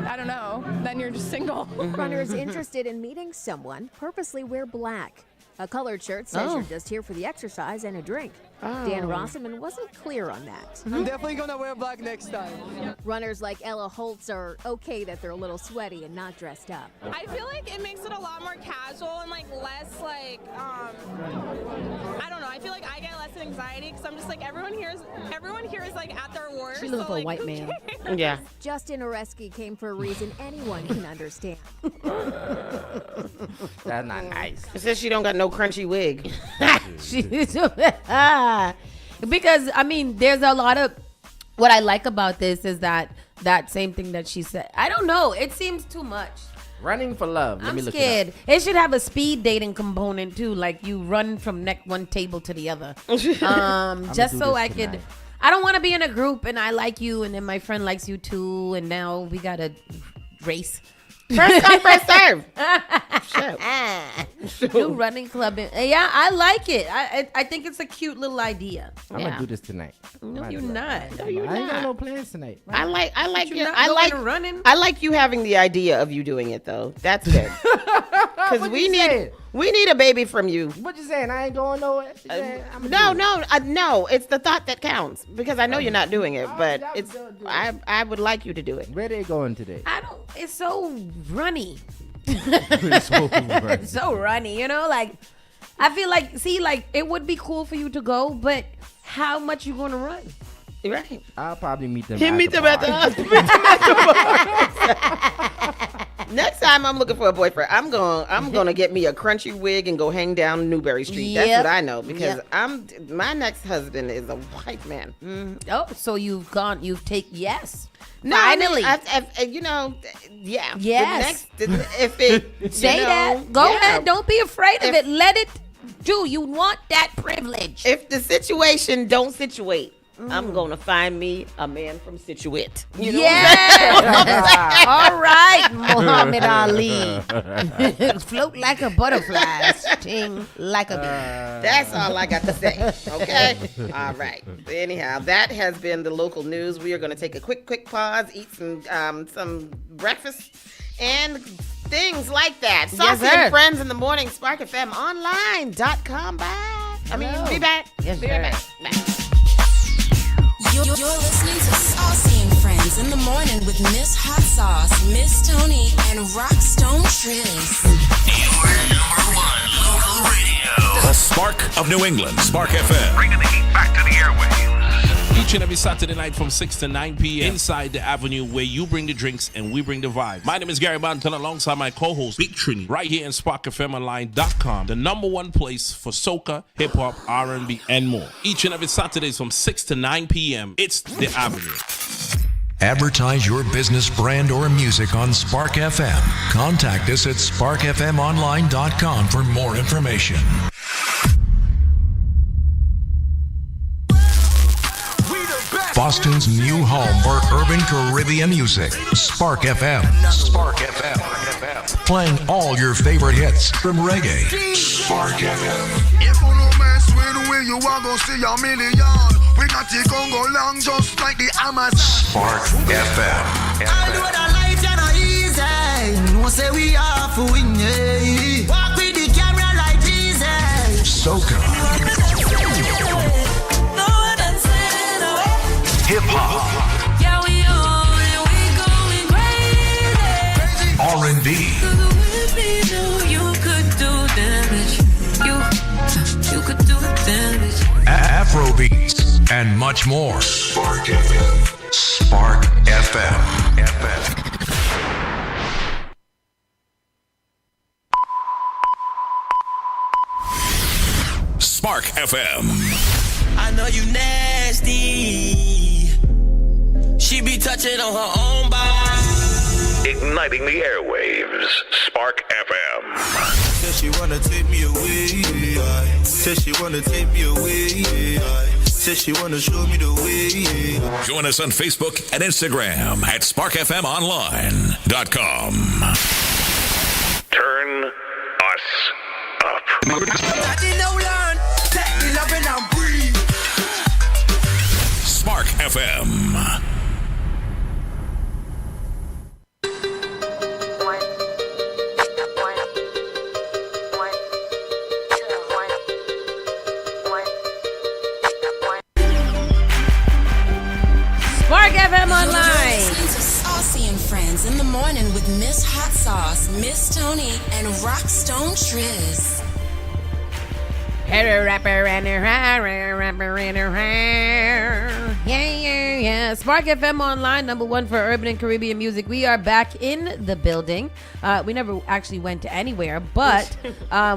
I don't know, then you're just single. Runners interested in meeting someone purposely wear black. A colored shirt says you're just here for the exercise and a drink. Dan Rossaman wasn't clear on that. I'm definitely gonna wear black next time. Runners like Ella Holtz are okay that they're a little sweaty and not dressed up. I feel like it makes it a lot more casual and like less like, I don't know, I feel like I get less anxiety because I'm just like, everyone here is like at their worst. She's looking for a white man. Yeah. Justin Oreski came for a reason anyone can understand. That's not nice. It says she don't got no crunchy wig. Because I mean, there's a lot of what I like about this is that same thing that she said. I don't know. It seems too much. Running for love. Let I'm me look scared. It It should have a speed dating component too, like you run from one table to the other. Just do so this I could. tonight. I don't want to be in a group and I like you, and then my friend likes you too, and now we gotta race. First come, first serve. New running club. Yeah, I like it. I think it's a cute little idea. I'm gonna do this tonight. No, you're not. No, you're I ain't got not. no plans tonight. I like You're your, not I going like running. I like you having the idea of you doing it though. That's good. Because What we you need saying? a baby from you. What you saying? I ain't going nowhere. She saying, I'ma No, do it. no. It's the thought that counts. Because I know you're not doing it, but that it's was do it. I would like you to do it. Where they going today? I don't. It's so runny. So It's so runny, like I feel like it would be cool for you to go, but how much you gonna run? Right. I'll probably meet them. Meet them at the Next time I'm looking for a boyfriend, I'm gonna get me a crunchy wig and go hang down Newberry Street. That's Yep. what I know because Yep. my next husband is a white man. Oh, so you've yes. No, Finally. I mean, yeah. Yes. If it Say you know, that. Go yeah. ahead. Don't be afraid of it. Let it do. You want that privilege. If the situation don't situate, I'm gonna find me a man from Situate. You know Yeah. All right, Muhammad Ali. Float like a butterfly, sting like a bee. That's all I got to say. Okay? All right. Anyhow, that has been the local news. We are going to take a quick pause, eat some breakfast, and things like that. Saucy and Friends in the Morning, SparkFMOnline.com. Be back. Yes, Be sir. right back. You're listening to Saucy and Friends in the Morning with Miss Hot Sauce, Miss Tony, and Rockstone Triz. Your number one local radio. The Spark of New England, Spark FM. Bringing the heat back to the airwaves. Each and every Saturday night from 6 to 9 p.m. inside the Avenue, where you bring the drinks and we bring the vibes. My name is Gary Banton alongside my co-host Big Trini, right here in SparkFMOnline.com, the number one place for soca, hip-hop, R&B, and more. Each and every Saturdays from 6 to 9 p.m. It's the Avenue. Advertise your business, brand, or music on Spark FM. Contact us at SparkFMOnline.com for more information. Boston's new home for urban Caribbean music. Spark FM. Spark FM. Playing all your favorite hits from reggae. Spark FM. If you no mess with the way you are gonna see a million. We got the Congo long just like the Amazon. Spark FM. I know that life is not easy. No say we are for winning. Walk with the camera like Jesus. Soca. Hip hop. Yeah, we on and we going crazy. R&B. You could do damage. You could do damage. Afrobeats and much more. Spark FM. Spark FM. Spark FM. I know you nasty. She be touching on her own body. Igniting the airwaves. Spark FM. Says she wanna take me away. Says she wanna take me away. Says she wanna show me the way. Join us on Facebook and Instagram at SparkFMOnline.com. Turn us up. Spark FM. Spark FM Online. Listening to Saucy and Friends in the Morning with Miss Hot Sauce, Miss Tony, and Rockstone Triz. Yeah. Spark FM Online, number one for urban and Caribbean music. We are back in the building. We never actually went anywhere, but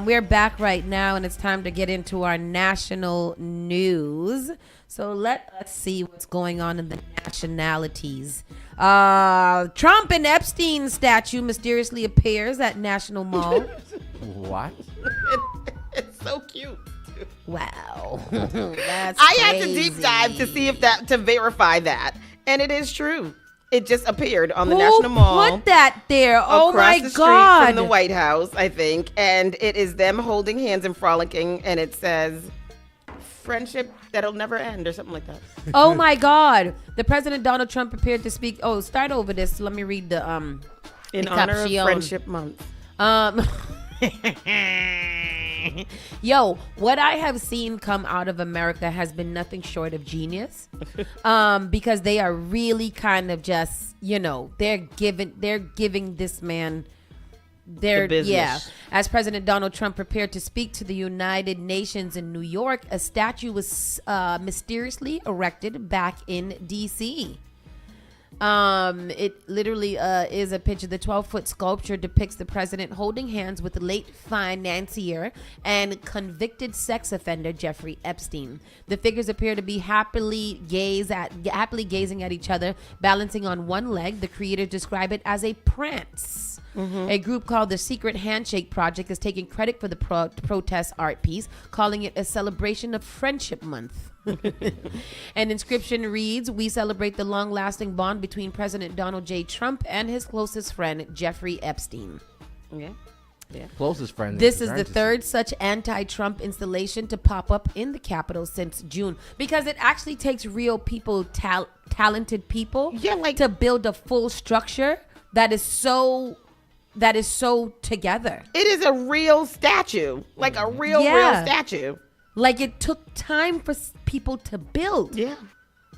we're back right now, and it's time to get into our national news. So let us see what's going on in the nationalities. Trump and Epstein statue mysteriously appears at National Mall. What? It's so cute. Wow. That's I had to crazy. deep dive to see if that, to verify that. And it is true. It just appeared on the Who National Mall. put that there? Oh my across the street God. from the White House, I think. And it is them holding hands and frolicking. And it says, friendship that'll never end or something like that. Oh my God. The President Donald Trump appeared to speak. Oh, start over this. Let me read the In the honor of caption. Friendship Month. Yo, what I have seen come out of America has been nothing short of genius. Because they are really kind of just, they're giving this man their business. yeah. As President Donald Trump prepared to speak to the United Nations in New York, a statue was mysteriously erected back in DC. It literally is a picture. The 12-foot sculpture depicts the president holding hands with the late financier and convicted sex offender Jeffrey Epstein. The figures appear to be happily gazing at each other, balancing on one leg. The creators describe it as a prance. A group called the Secret Handshake Project is taking credit for the protest art piece, calling it a celebration of Friendship Month. An inscription reads, "We celebrate the long-lasting bond between President Donald J. Trump and his closest friend, Jeffrey Epstein." Yeah. Yeah. Closest friend. This is the third such anti-Trump installation to pop up in the Capitol since June, because it actually takes real people, talented people, to build a full structure that is so together. It is a real statue, like a real statue. Like it took time for people to build. Yeah.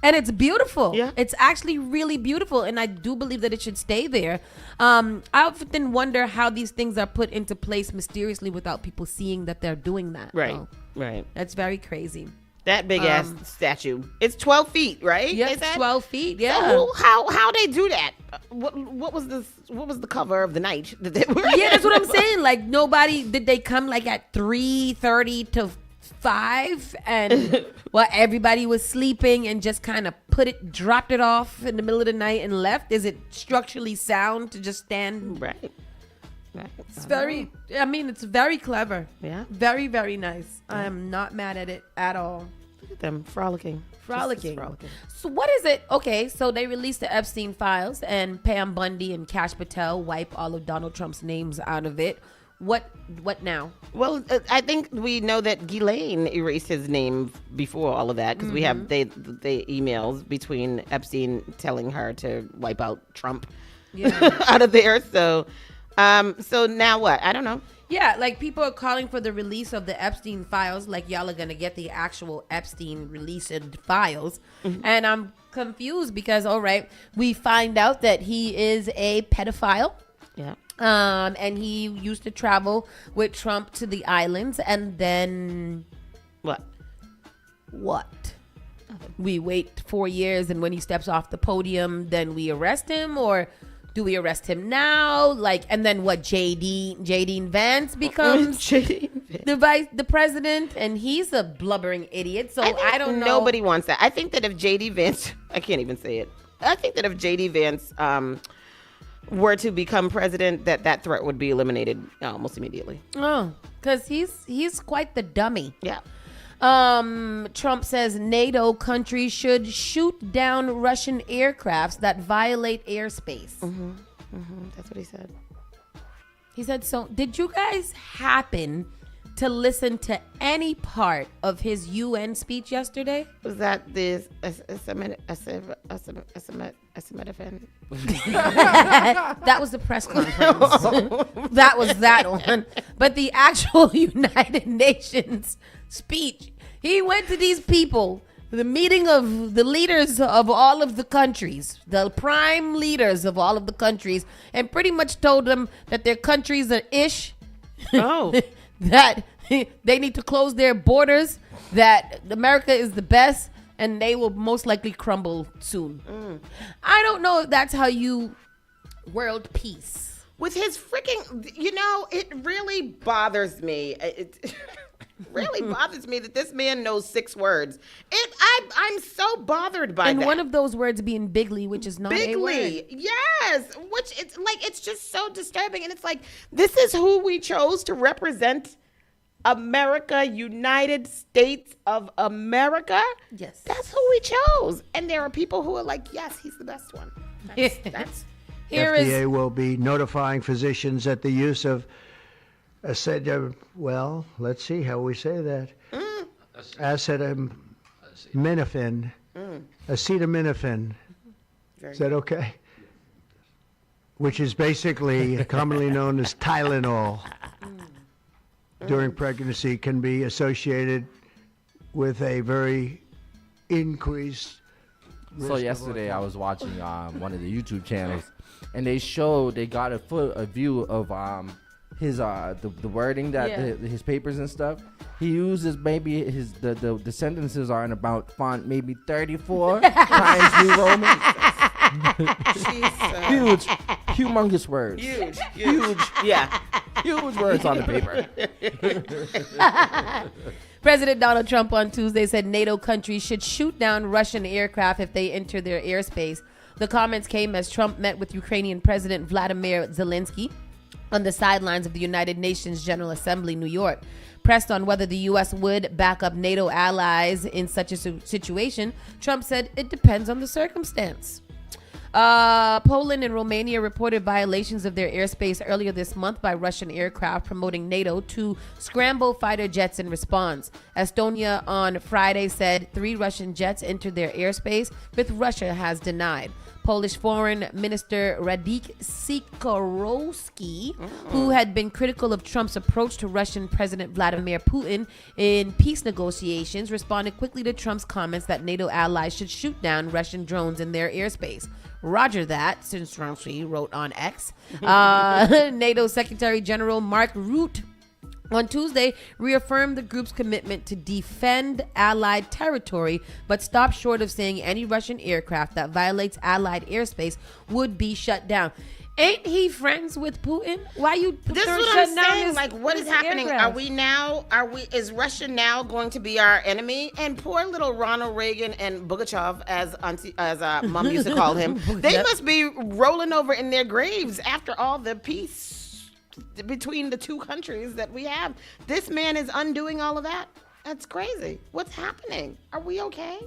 And it's beautiful. Yeah. It's actually really beautiful. And I do believe that it should stay there. I often wonder how these things are put into place mysteriously without people seeing that they're doing that. Right. though. Right. That's very crazy. That big ass statue. It's 12 feet, right? Yeah, They said? 12 feet. Yeah. So how they do that? What was this? What was the cover of the night that they were? Yeah, that's what I'm saying. Like did they come like at 3:30 to 5 and everybody was sleeping and just kind of dropped it off in the middle of the night and left? Is it structurally sound to just stand? Right. It's it's very clever. Yeah. Very, very nice. I am not mad at it at all. Look at them frolicking. Frolicking. So what is it? Okay, so they released the Epstein files and Pam Bundy and Kash Patel wipe all of Donald Trump's names out of it. What now? Well, I think we know that Ghislaine erased his name before all of that, because we have the emails between Epstein telling her to wipe out Trump out of there. So now what? I don't know. Yeah, like people are calling for the release of the Epstein files, like y'all are gonna get the actual Epstein released files. And I'm confused because, all right, we find out that he is a pedophile. Yeah. And he used to travel with Trump to the islands, and then what? We wait 4 years, and when he steps off the podium, then we arrest him, or do we arrest him now? And then what? JD Vance becomes the president, and he's a blubbering idiot. So I don't know. Nobody wants that. I think that if JD Vance, I can't even say it. I think that if JD Vance were to become president, that threat would be eliminated almost immediately. Oh, because he's quite the dummy. Yeah. Trump says NATO countries should shoot down Russian aircrafts that violate airspace. That's what he said. He said, so did you guys happen to listen to any part of his UN speech yesterday? Was that this that was the press conference. That was that one. But the actual United Nations speech, he went to these people, the meeting of the leaders of all of the countries, the prime leaders of all of the countries, and pretty much told them that their countries are ish. That they need to close their borders, that America is the best, and they will most likely crumble soon. I don't know if that's how you world peace. With his freaking, it really bothers me. It really bothers me that this man knows 6 words. I'm so bothered by that. And one of those words being bigly, which is not a word. Yes, which it's just so disturbing. And it's like, this is who we chose to represent America, United States of America. Yes. That's who we chose. And there are people who are like, yes, he's the best one. That's FDA will be notifying physicians that the use of let's see how we say that. Acetaminophen. Acetaminophen. Is that okay? Which is basically commonly known as Tylenol. During pregnancy can be associated with a very increased risk. So yesterday I was watching one of the YouTube channels, and they got a view of his the wording that his papers and stuff. He uses maybe the sentences are in about font maybe 34 times New Roman. Huge, humongous words. Huge. Yeah. Huge words on the paper. President Donald Trump on Tuesday said NATO countries should shoot down Russian aircraft if they enter their airspace. The comments came as Trump met with Ukrainian President Vladimir Zelensky. on the sidelines of the United Nations General Assembly, New York. Pressed on whether the U.S. would back up NATO allies in such a situation, Trump said it depends on the circumstance. Poland and Romania reported violations of their airspace earlier this month by Russian aircraft, promoting NATO to scramble fighter jets in response. Estonia on Friday said 3 Russian jets entered their airspace, but Russia has denied. Polish Foreign Minister Radek Sikorski, who had been critical of Trump's approach to Russian President Vladimir Putin in peace negotiations, responded quickly to Trump's comments that NATO allies should shoot down Russian drones in their airspace. Roger that, since Saucy wrote on X. NATO Secretary General Mark Rutte on Tuesday reaffirmed the group's commitment to defend Allied territory, but stopped short of saying any Russian aircraft that violates Allied airspace would be shut down. Ain't he friends with Putin? Why you This is what I'm saying. Like, what is happening? Is Russia now going to be our enemy? And poor little Ronald Reagan and Pugachev, as Mom used to call him, they must be rolling over in their graves after all the peace between the two countries that we have. This man is undoing all of that. That's crazy. What's happening? Are we okay?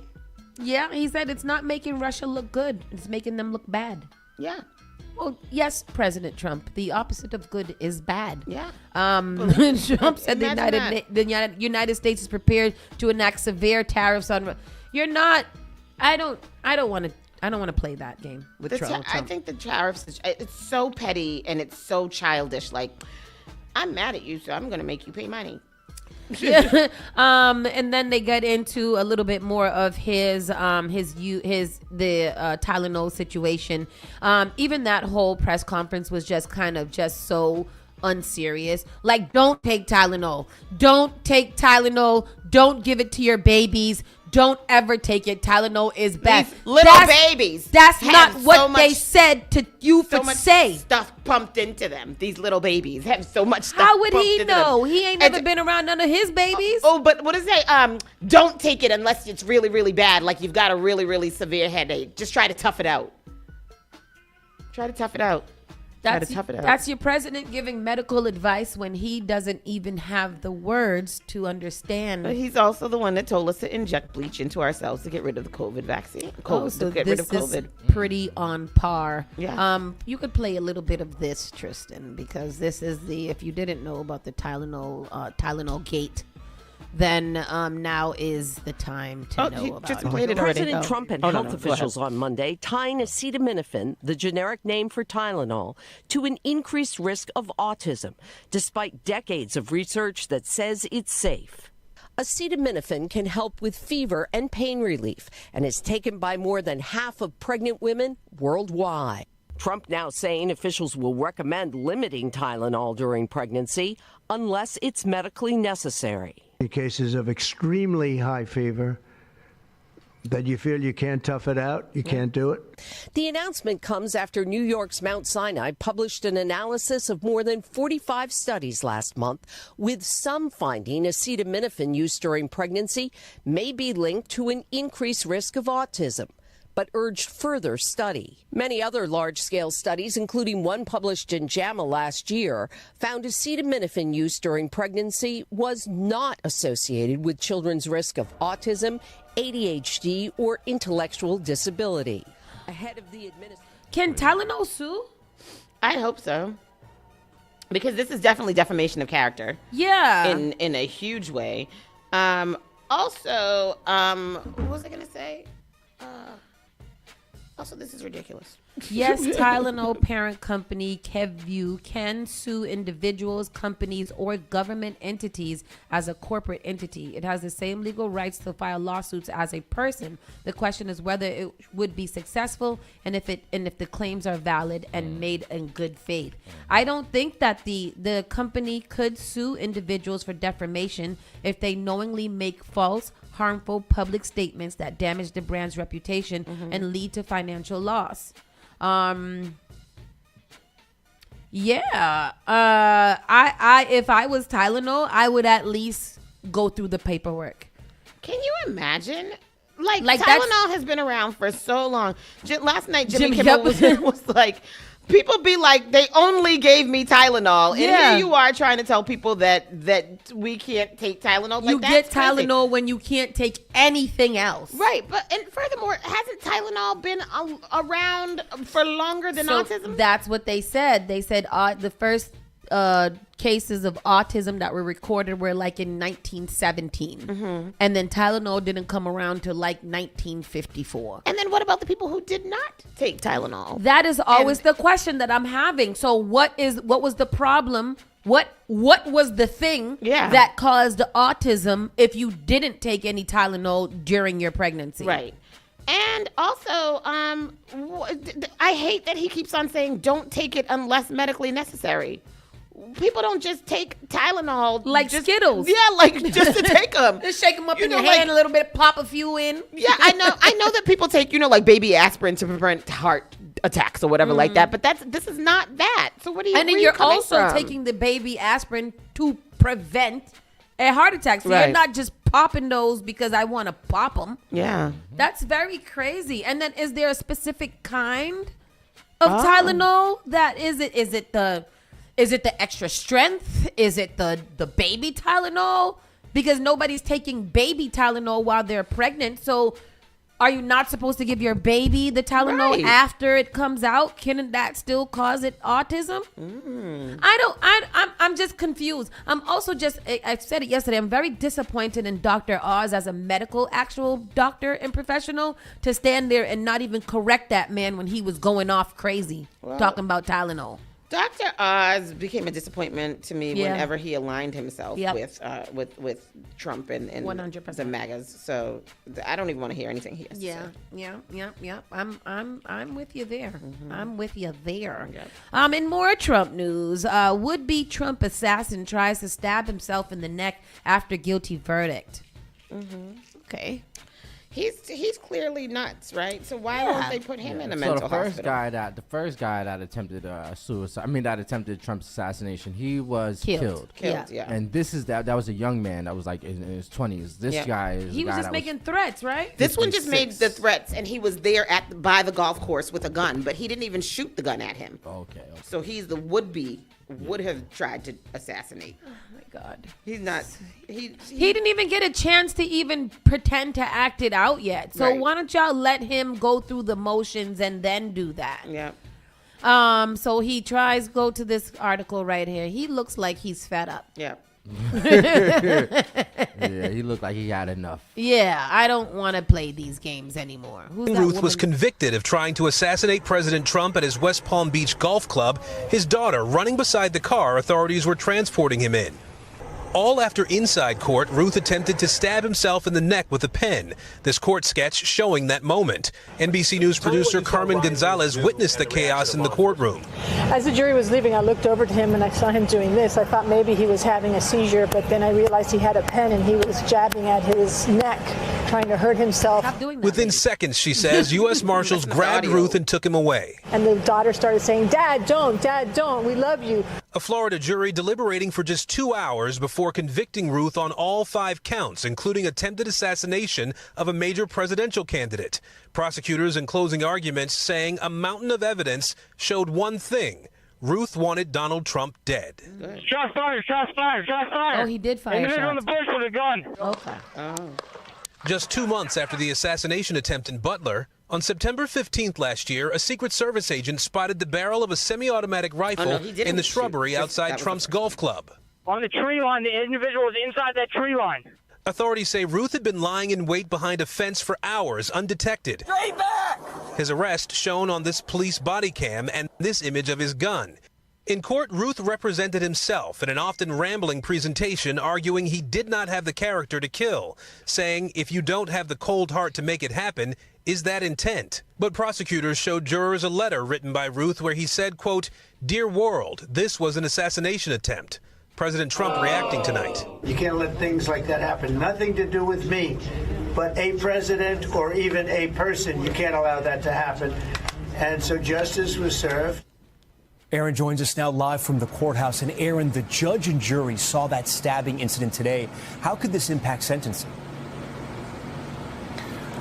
Yeah, he said it's not making Russia look good. It's making them look bad. Yeah. Well, yes, President Trump. The opposite of good is bad. Yeah. Trump said the United States is prepared to enact severe tariffs on. You're not. I don't want to play that game with Trump. I think the tariffs, it's so petty and it's so childish. Like, I'm mad at you, so I'm going to make you pay money. Yeah. And then they get into a little bit more of the Tylenol situation. Even that whole press conference was just so unserious. Like, don't take Tylenol. Don't take Tylenol. Don't give it to your babies. Don't ever take it. Tylenol is bad. These little babies. That's not what they said to you for say. Stuff pumped into them. These little babies have so much stuff. How would he know? He ain't never been around none of his babies. But what does it say? Don't take it unless it's really, really bad. Like you've got a really, really severe headache. Just try to tough it out. Try to tough it out. That's your president giving medical advice when he doesn't even have the words to understand. But he's also the one that told us to inject bleach into ourselves to get rid of the COVID vaccine. So get rid of COVID. Is pretty on par. Yeah. You could play a little bit of this, Tristan, because this is if you didn't know about the Tylenol gate, then now is the time to know about just played it already. President Trump and health officials on Monday tying acetaminophen, the generic name for Tylenol, to an increased risk of autism, despite decades of research that says it's safe. Acetaminophen can help with fever and pain relief and is taken by more than half of pregnant women worldwide. Trump now saying officials will recommend limiting Tylenol during pregnancy unless it's medically necessary. Cases of extremely high fever that you feel you can't tough it out, you can't do it. The announcement comes after New York's Mount Sinai published an analysis of more than 45 studies last month, with some finding acetaminophen use during pregnancy may be linked to an increased risk of autism, but urged further study. Many other large-scale studies, including one published in JAMA last year, found acetaminophen use during pregnancy was not associated with children's risk of autism, ADHD, or intellectual disability. Ahead of the Can Tylenol sue? I hope so. Because this is definitely defamation of character. Yeah. In a huge way. Also, what was I going to say? Also, this is ridiculous. Yes, Tylenol parent company Kevview can sue individuals, companies, or government entities as a corporate entity. It has the same legal rights to file lawsuits as a person. The question is whether it would be successful and if the claims are valid and made in good faith. I don't think that the company could sue individuals for defamation if they knowingly make false, harmful public statements that damage the brand's reputation and lead to financial loss. I if I was Tylenol, I would at least go through the paperwork. Can you imagine? Like Tylenol has been around for so long. Last night, Jimmy Kimmel was like, people be like, they only gave me Tylenol. And here you are trying to tell people that we can't take Tylenol. You get Tylenol when you can't take anything else. Right. And furthermore, hasn't Tylenol been around for longer than autism? That's what they said. They said the first cases of autism that were recorded were like in 1917. And then Tylenol didn't come around till like 1954. And then what about the people who did not take Tylenol? That is always the question that I'm having. So what was the problem? What was the thing that caused the autism if you didn't take any Tylenol during your pregnancy? Right. And also, I hate that he keeps on saying don't take it unless medically necessary. People don't just take Tylenol like Skittles. Yeah, like just to take them. Just shake them up in your hand a little bit, pop a few in. Yeah, I know that people take, like baby aspirin to prevent heart attacks or whatever like that, but this is not that. So what do you? And then you're also taking the baby aspirin to prevent a heart attack. So you're not just popping those because I want to pop them. Yeah, that's very crazy. And then is there a specific kind of Tylenol that is it? Is it the extra strength? Is it the baby Tylenol? Because nobody's taking baby Tylenol while they're pregnant. So are you not supposed to give your baby the Tylenol after it comes out? Can that still cause it autism? I'm just confused. I'm also I said it yesterday, I'm very disappointed in Dr. Oz as a actual doctor and professional to stand there and not even correct that man when he was going off crazy talking about Tylenol. Dr. Oz became a disappointment to me whenever he aligned himself with Trump and 100%. the MAGAs. So I don't even want to hear anything he has to say. Yeah. I'm with you there. I'm with you there. In more Trump news, would-be Trump assassin tries to stab himself in the neck after guilty verdict. Okay. He's clearly nuts, right? So why won't they put him in a mental hospital? The first guy that attempted suicide, that attempted Trump's assassination, he was killed. And that was a young man that was like in his 20s. This guy is he was just making threats, right? This one just made the threats, and he was there by the golf course with a gun, but he didn't even shoot the gun at him. Okay. So he's the would have tried to assassinate. Oh my God. He's not. He didn't even get a chance to even pretend to act it out yet. So why don't y'all let him go through the motions and then do that? Yeah. So he tries. Go to this article right here. He looks like he's fed up. Yeah. He looked like he had enough. Yeah, I don't want to play these games anymore. Ruth was convicted of trying to assassinate President Trump at his West Palm Beach golf club, his daughter running beside the car authorities were transporting him in. All after inside court, Ruth attempted to stab himself in the neck with a pen. This court sketch showing that moment. NBC News producer Carmen Gonzalez witnessed the chaos in the courtroom. As the jury was leaving, I looked over to him and I saw him doing this. I thought maybe he was having a seizure, but then I realized he had a pen and he was jabbing at his neck, trying to hurt himself. Within seconds, she says, U.S. Marshals grabbed Ruth and took him away. And the daughter started saying, Dad, don't, we love you. A Florida jury deliberating for just 2 hours before convicting Ruth on all 5 counts, including attempted assassination of a major presidential candidate. Prosecutors in closing arguments saying a mountain of evidence showed one thing. Ruth wanted Donald Trump dead. Shots fired, shots fired, shots fired. Oh, he did fire shots. shots. On the bush with a gun. Okay. Oh. Just 2 months after the assassination attempt in Butler, on September 15th last year, a Secret Service agent spotted the barrel of a semi-automatic rifle in the shrubbery outside Trump's golf club. On the tree line, the individual was inside that tree line. Authorities say Ruth had been lying in wait behind a fence for hours, undetected. Stay back! His arrest shown on this police body cam and this image of his gun. In court, Ruth represented himself in an often rambling presentation, arguing he did not have the character to kill, saying, if you don't have the cold heart to make it happen, is that intent? But prosecutors showed jurors a letter written by Ruth where he said, quote, Dear world, this was an assassination attempt. President Trump reacting tonight. You can't let things like that happen. Nothing to do with me, but a president or even a person. You can't allow that to happen. And so justice was served. Aaron joins us now live from the courthouse. And Aaron, the judge and jury saw that stabbing incident today. How could this impact sentencing?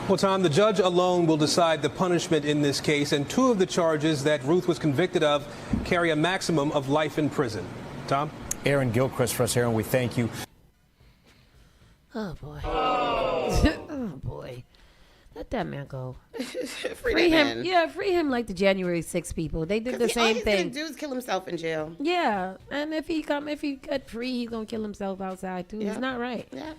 Well, Tom, the judge alone will decide the punishment in this case, and 2 of the charges that Ruth was convicted of carry a maximum of life in prison. Tom? Aaron Gilchrist for us, Aaron. We thank you. Oh, boy. Oh, boy. Let that man go. Free him. Yeah, free him like the January 6 people. They did the same all he's thing. gonna do is kill himself in jail. Yeah, and if he get free, he's gonna kill himself outside too. Yeah. It's not right. Yeah.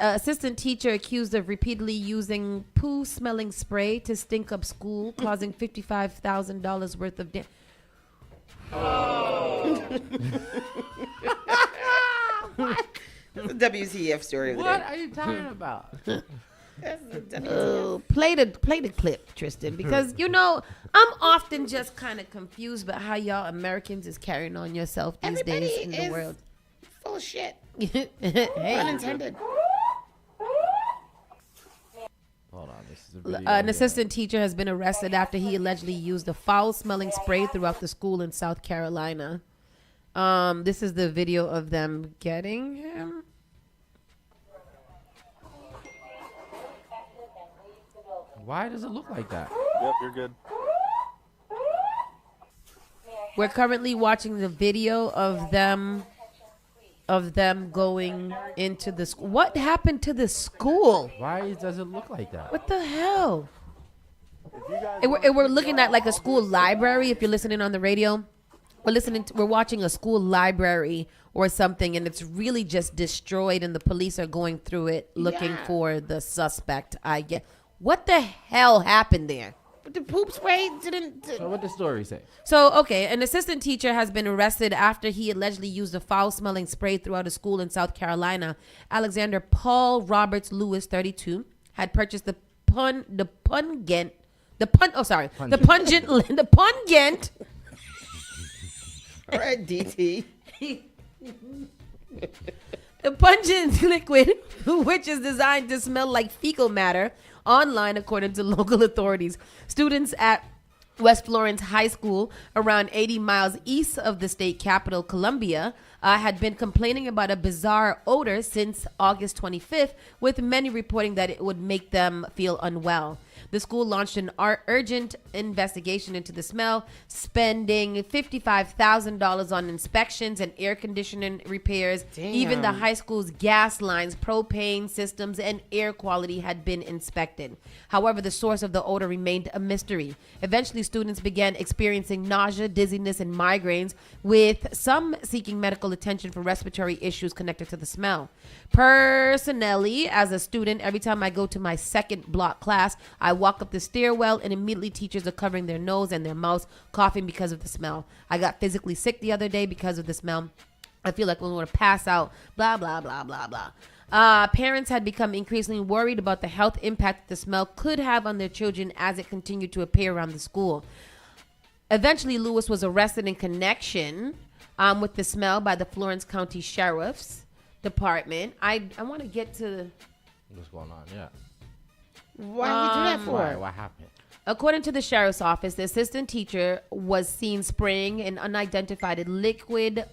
Assistant teacher accused of repeatedly using poo-smelling spray to stink up school, causing $55,000 worth of damage. That's a WTF story of the What day. are you talking about? That's a WTF. Oh, play the clip, Tristan, because I'm often just kind of confused about how y'all Americans is carrying on yourself these Everybody days in the is world. full of shit. Hey. Unintended. Hold on, this is a video An here. assistant teacher has been arrested after he allegedly used a foul-smelling spray throughout the school in South Carolina. This is the video of them getting him. Why does it look like that? Yep, you're good. We're currently watching the video of them going into the school. What happened to the school? Why does it look like that? What the hell? We're looking at like a school library. If you're listening on the radio, we're watching a school library or something, and it's really just destroyed, and the police are going through it looking for the suspect. I get. What the hell happened there? But the poop spray didn't. So what the story say? So, okay, an assistant teacher has been arrested after he allegedly used a foul-smelling spray throughout a school in South Carolina. Alexander Paul Roberts Lewis, 32, had purchased the pungent. All right, DT. The pungent liquid, which is designed to smell like fecal matter, online, according to local authorities. Students at West Florence High School, around 80 miles east of the state capital, Columbia, had been complaining about a bizarre odor since August 25th, with many reporting that it would make them feel unwell. The school launched an urgent investigation into the smell, spending $55,000 on inspections and air conditioning repairs. Damn. Even the high school's gas lines, propane systems, and air quality had been inspected. However, the source of the odor remained a mystery. Eventually, students began experiencing nausea, dizziness, and migraines, with some seeking medical attention for respiratory issues connected to the smell. Personally, as a student, every time I go to my second block class, I walk up the stairwell and immediately teachers are covering their nose and their mouths, coughing because of the smell. I got physically sick the other day because of the smell. I feel like I'm going to pass out, blah, blah, blah, blah, blah. Parents had become increasingly worried about the health impact the smell could have on their children as it continued to appear around the school. Eventually, Lewis was arrested in connection with the smell by the Florence County Sheriff's Department. I want to get to What's going on? Yeah. Why did we do that for? Why? What happened? According to the sheriff's office, the assistant teacher was seen spraying an unidentified liquid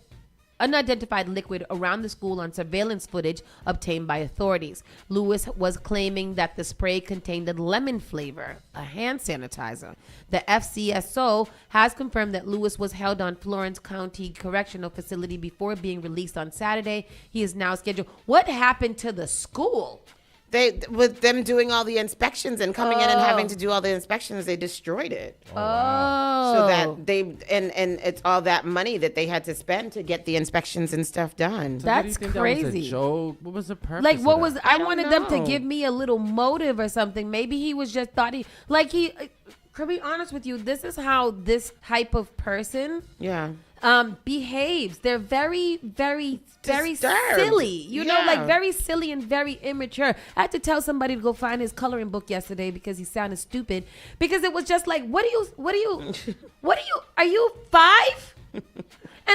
around the school on surveillance footage obtained by authorities. Lewis was claiming that the spray contained a lemon flavor, a hand sanitizer. The FCSO has confirmed that Lewis was held on Florence County Correctional Facility before being released on Saturday. He is now scheduled. What happened to the school? With them doing all the inspections and coming in and having to do all the inspections, they destroyed it. Oh, wow. So that they and it's all that money that they had to spend to get the inspections and stuff done. So That's do you think crazy. That was a joke? What was the purpose? Like, what of was that? I wanted them to give me a little motive or something. Maybe he was just thought to be honest with you, this is how this type of person behaves. They're very, very, very Disturbed. silly. You know, Yeah. like very silly and very immature. I had to tell somebody to go find his coloring book yesterday because he sounded stupid. Because it was just like, are you 5? And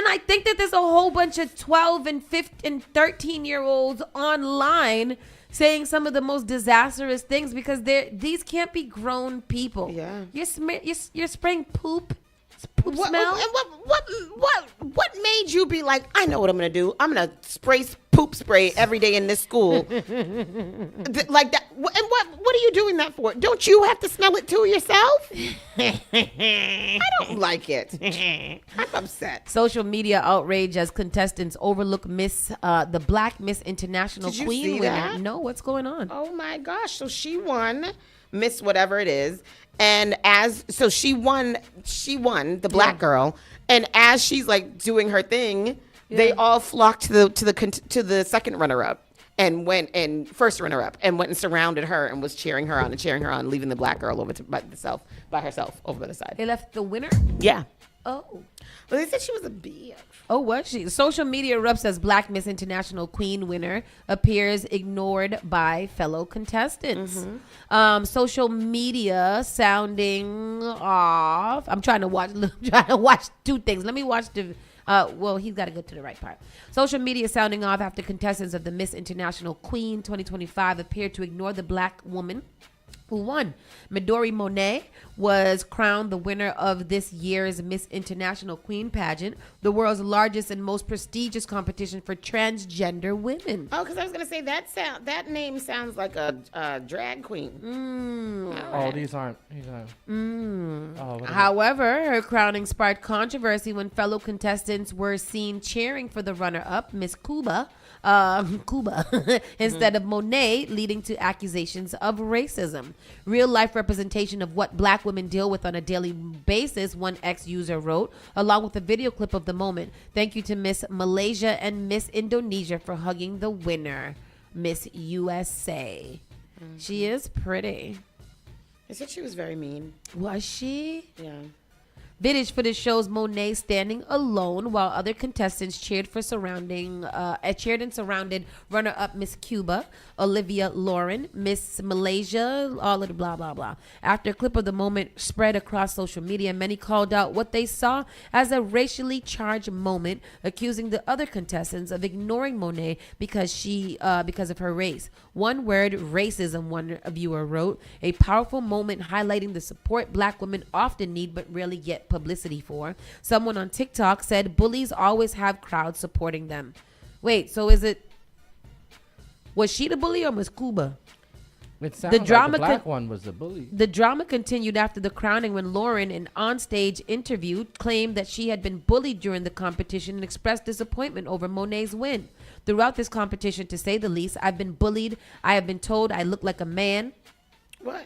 I think that there's a whole bunch of 12 and 15 and 13-year-olds online saying some of the most disastrous things because these can't be grown people. Yeah. You're spraying poop poop smell. What made you be like, I know what I'm gonna do. I'm gonna spray poop spray every day in this school, like that. And what are you doing that for? Don't you have to smell it too yourself? I don't like it. I'm upset. Social media outrage as contestants overlook the Black Miss International Did you Queen see winner. that? No, what's going on? Oh my gosh! So she won Miss whatever it is, and she won the black girl, and as she's like doing her thing, they all flocked to the second runner up. And first runner up, and went and surrounded her and was cheering her on, leaving the black girl over by herself over by the side. They left the winner? Yeah. Oh. Well, they said she was a bitch. Oh, was she? Social media erupts as Black Miss International Queen winner appears ignored by fellow contestants. Social media sounding off. I'm trying to watch two things. Let me watch the. Well, he's got to go to the right part. Social media sounding off after contestants of the Miss International Queen 2025 appeared to ignore the black woman who won. Midori Monet was crowned the winner of this year's Miss International Queen pageant, the world's largest and most prestigious competition for transgender women. Oh, because I was gonna say that name sounds like a drag queen. Oh, these aren't. However, her crowning sparked controversy when fellow contestants were seen cheering for the runner-up, Miss Cuba, instead of Monet, leading to accusations of racism. Real-life representation of what black women deal with on a daily basis, one ex-user wrote, along with a video clip of the moment. Thank you to Miss Malaysia and Miss Indonesia for hugging the winner, Miss USA. She is pretty. They said she was very mean. Was she? Yeah. Footage shows Monet standing alone while other contestants cheered and surrounded runner-up Miss Cuba, Olivia Lauren, Miss Malaysia, all of the blah, blah, blah. After a clip of the moment spread across social media, many called out what they saw as a racially charged moment, accusing the other contestants of ignoring Monet because of her race. One word, racism, one viewer wrote, a powerful moment highlighting the support black women often need but rarely get publicity for. Someone on TikTok said bullies always have crowds supporting them. Wait, so was she the bully or Miss Cuba? It sounds like the black one was the bully. The drama continued after the crowning when Lauren, in onstage interview, claimed that she had been bullied during the competition and expressed disappointment over Monet's win. Throughout this competition, to say the least, I've been bullied. I have been told I look like a man. What?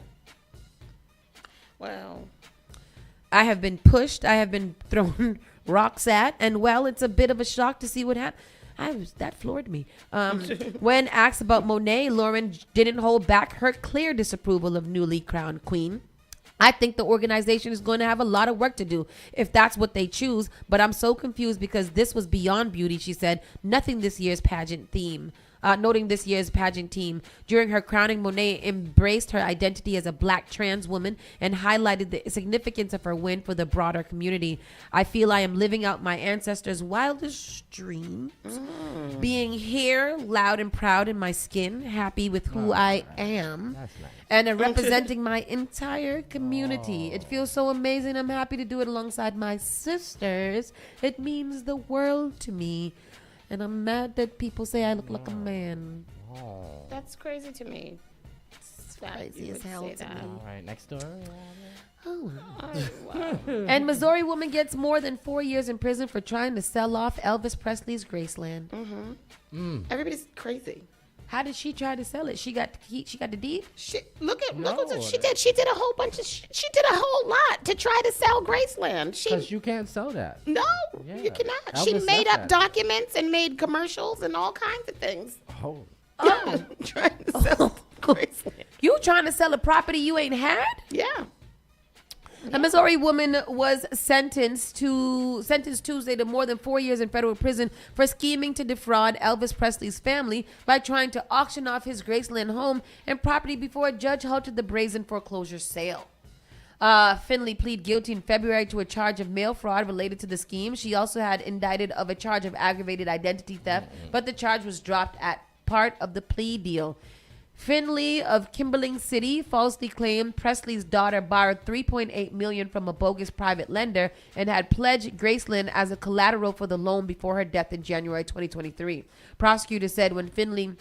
Well, I have been pushed. I have been thrown rocks at. And, well, it's a bit of a shock to see what happened. That floored me. When asked about Monet, Lauren didn't hold back her clear disapproval of newly crowned queen. I think the organization is going to have a lot of work to do if that's what they choose. But I'm so confused because this was beyond beauty, she said. Noting this year's pageant team. During her crowning, Monet embraced her identity as a black trans woman and highlighted the significance of her win for the broader community. I feel I am living out my ancestors' wildest dreams. Being here, loud and proud in my skin, happy with who I am. That's nice. And representing my entire community. It feels so amazing. I'm happy to do it alongside my sisters. It means the world to me. And I'm mad that people say I look like a man. That's crazy to me. It's crazy as hell to me. All right, next story. Oh, wow. And Missouri woman gets more than 4 years in prison for trying to sell off Elvis Presley's Graceland. Everybody's crazy. How did she try to sell it? She got the deed? Look what she did. She did a whole bunch of. She did a whole lot to try to sell Graceland. Because you can't sell that. No, you cannot. Elvis She made left up that. documents and made commercials and all kinds of things. Oh. Trying to sell Graceland. You trying to sell a property you ain't had? Yeah. A Missouri woman was sentenced Tuesday to more than 4 years in federal prison for scheming to defraud Elvis Presley's family by trying to auction off his Graceland home and property before a judge halted the brazen foreclosure sale. Finley pleaded guilty in February to a charge of mail fraud related to the scheme. She also had indicted of a charge of aggravated identity theft, but the charge was dropped at part of the plea deal. Finley of Kimberling City falsely claimed Presley's daughter borrowed $3.8 million from a bogus private lender and had pledged Graceland as a collateral for the loan before her death in January 2023. Prosecutors said when Finley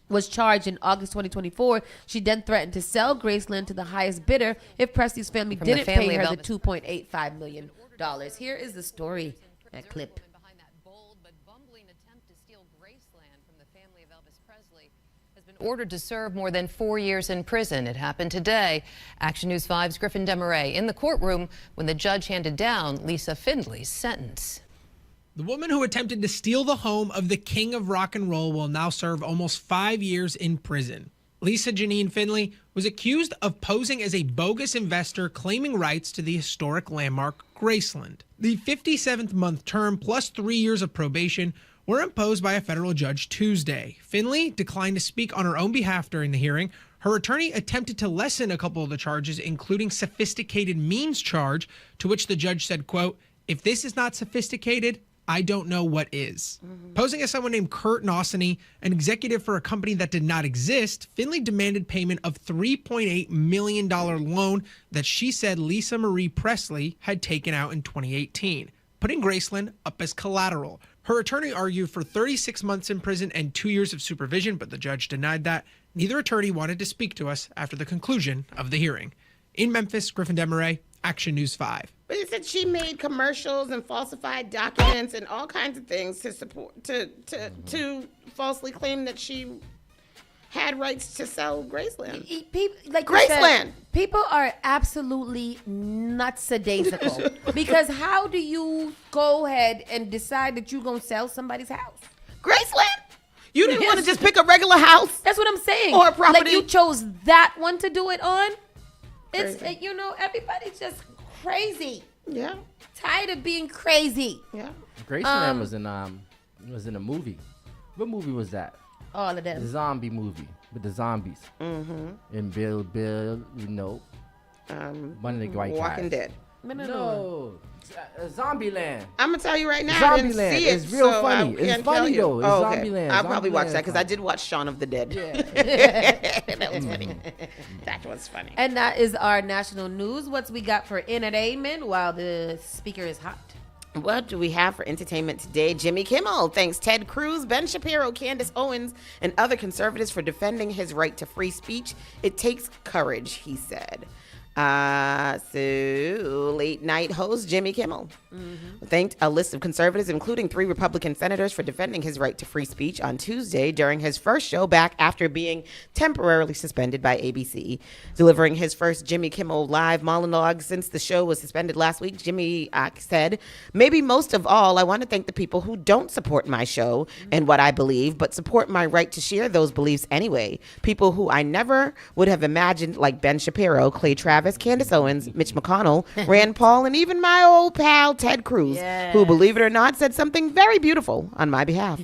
was charged in August 2024, she then threatened to sell Graceland to the highest bidder if Presley's family From the didn't family pay her of the $2.85 million. Here is the story, that clip. Ordered to serve more than 4 years in prison. It happened today. Action News 5's Griffin Demaray in the courtroom when the judge handed down Lisa Findley's sentence. The woman who attempted to steal the home of the king of rock and roll will now serve almost 5 years in prison. Lisa Janine Findley was accused of posing as a bogus investor claiming rights to the historic landmark Graceland. The 57th month term plus 3 years of probation were imposed by a federal judge Tuesday. Findley declined to speak on her own behalf during the hearing. Her attorney attempted to lessen a couple of the charges, including sophisticated means charge, to which the judge said, quote, "If this is not sophisticated, I don't know what is." Posing as someone named Kurt Nosany, an executive for a company that did not exist, Findley demanded payment of $3.8 million loan that she said Lisa Marie Presley had taken out in 2018, putting Graceland up as collateral. Her attorney argued for 36 months in prison and 2 years of supervision, but the judge denied that. Neither attorney wanted to speak to us after the conclusion of the hearing. In Memphis, Griffin Demaray, Action News 5. But it said she made commercials and falsified documents and all kinds of things to support to falsely claim that she had rights to sell Graceland. Like Graceland. People are absolutely nuts-a-daisical. Because how do you go ahead and decide that you're going to sell somebody's house? Graceland? You didn't want to just pick a regular house? That's what I'm saying. Or a property? Like you chose that one to do it on? It's, Crazy. Everybody's just crazy. Yeah. Tired of being crazy. Yeah. Graceland was in a movie. What movie was that? All of them. The zombie movie with the zombies. Mm-hmm. And Bill, one of the white guys. Walking Dead. No. Zombieland. I'm gonna tell you right now, I didn't Zombieland. see it. It's real so funny. I It's can't tell funny you. though. It's Oh, okay. Zombieland. I'll probably watch Zombieland that because I fun. did watch Shaun of the Dead. Yeah. That was funny. That was funny. And that is our national news. What's we got for entertainment while the speaker is hot? What do we have for entertainment today? Jimmy Kimmel thanks Ted Cruz, Ben Shapiro, Candace Owens, and other conservatives for defending his right to free speech. It takes courage, he said. So late night host Jimmy Kimmel thanked a list of conservatives, including 3 Republican senators, for defending his right to free speech on Tuesday during his first show back after being temporarily suspended by ABC. Delivering his first Jimmy Kimmel live monologue since the show was suspended last week, Jimmy said, "Maybe most of all, I want to thank the people who don't support my show and what I believe, but support my right to share those beliefs anyway. People who I never would have imagined, like Ben Shapiro, Clay Travis, Candace Owens, Mitch McConnell, Rand Paul, and even my old pal Ted Cruz, who, believe it or not, said something very beautiful on my behalf."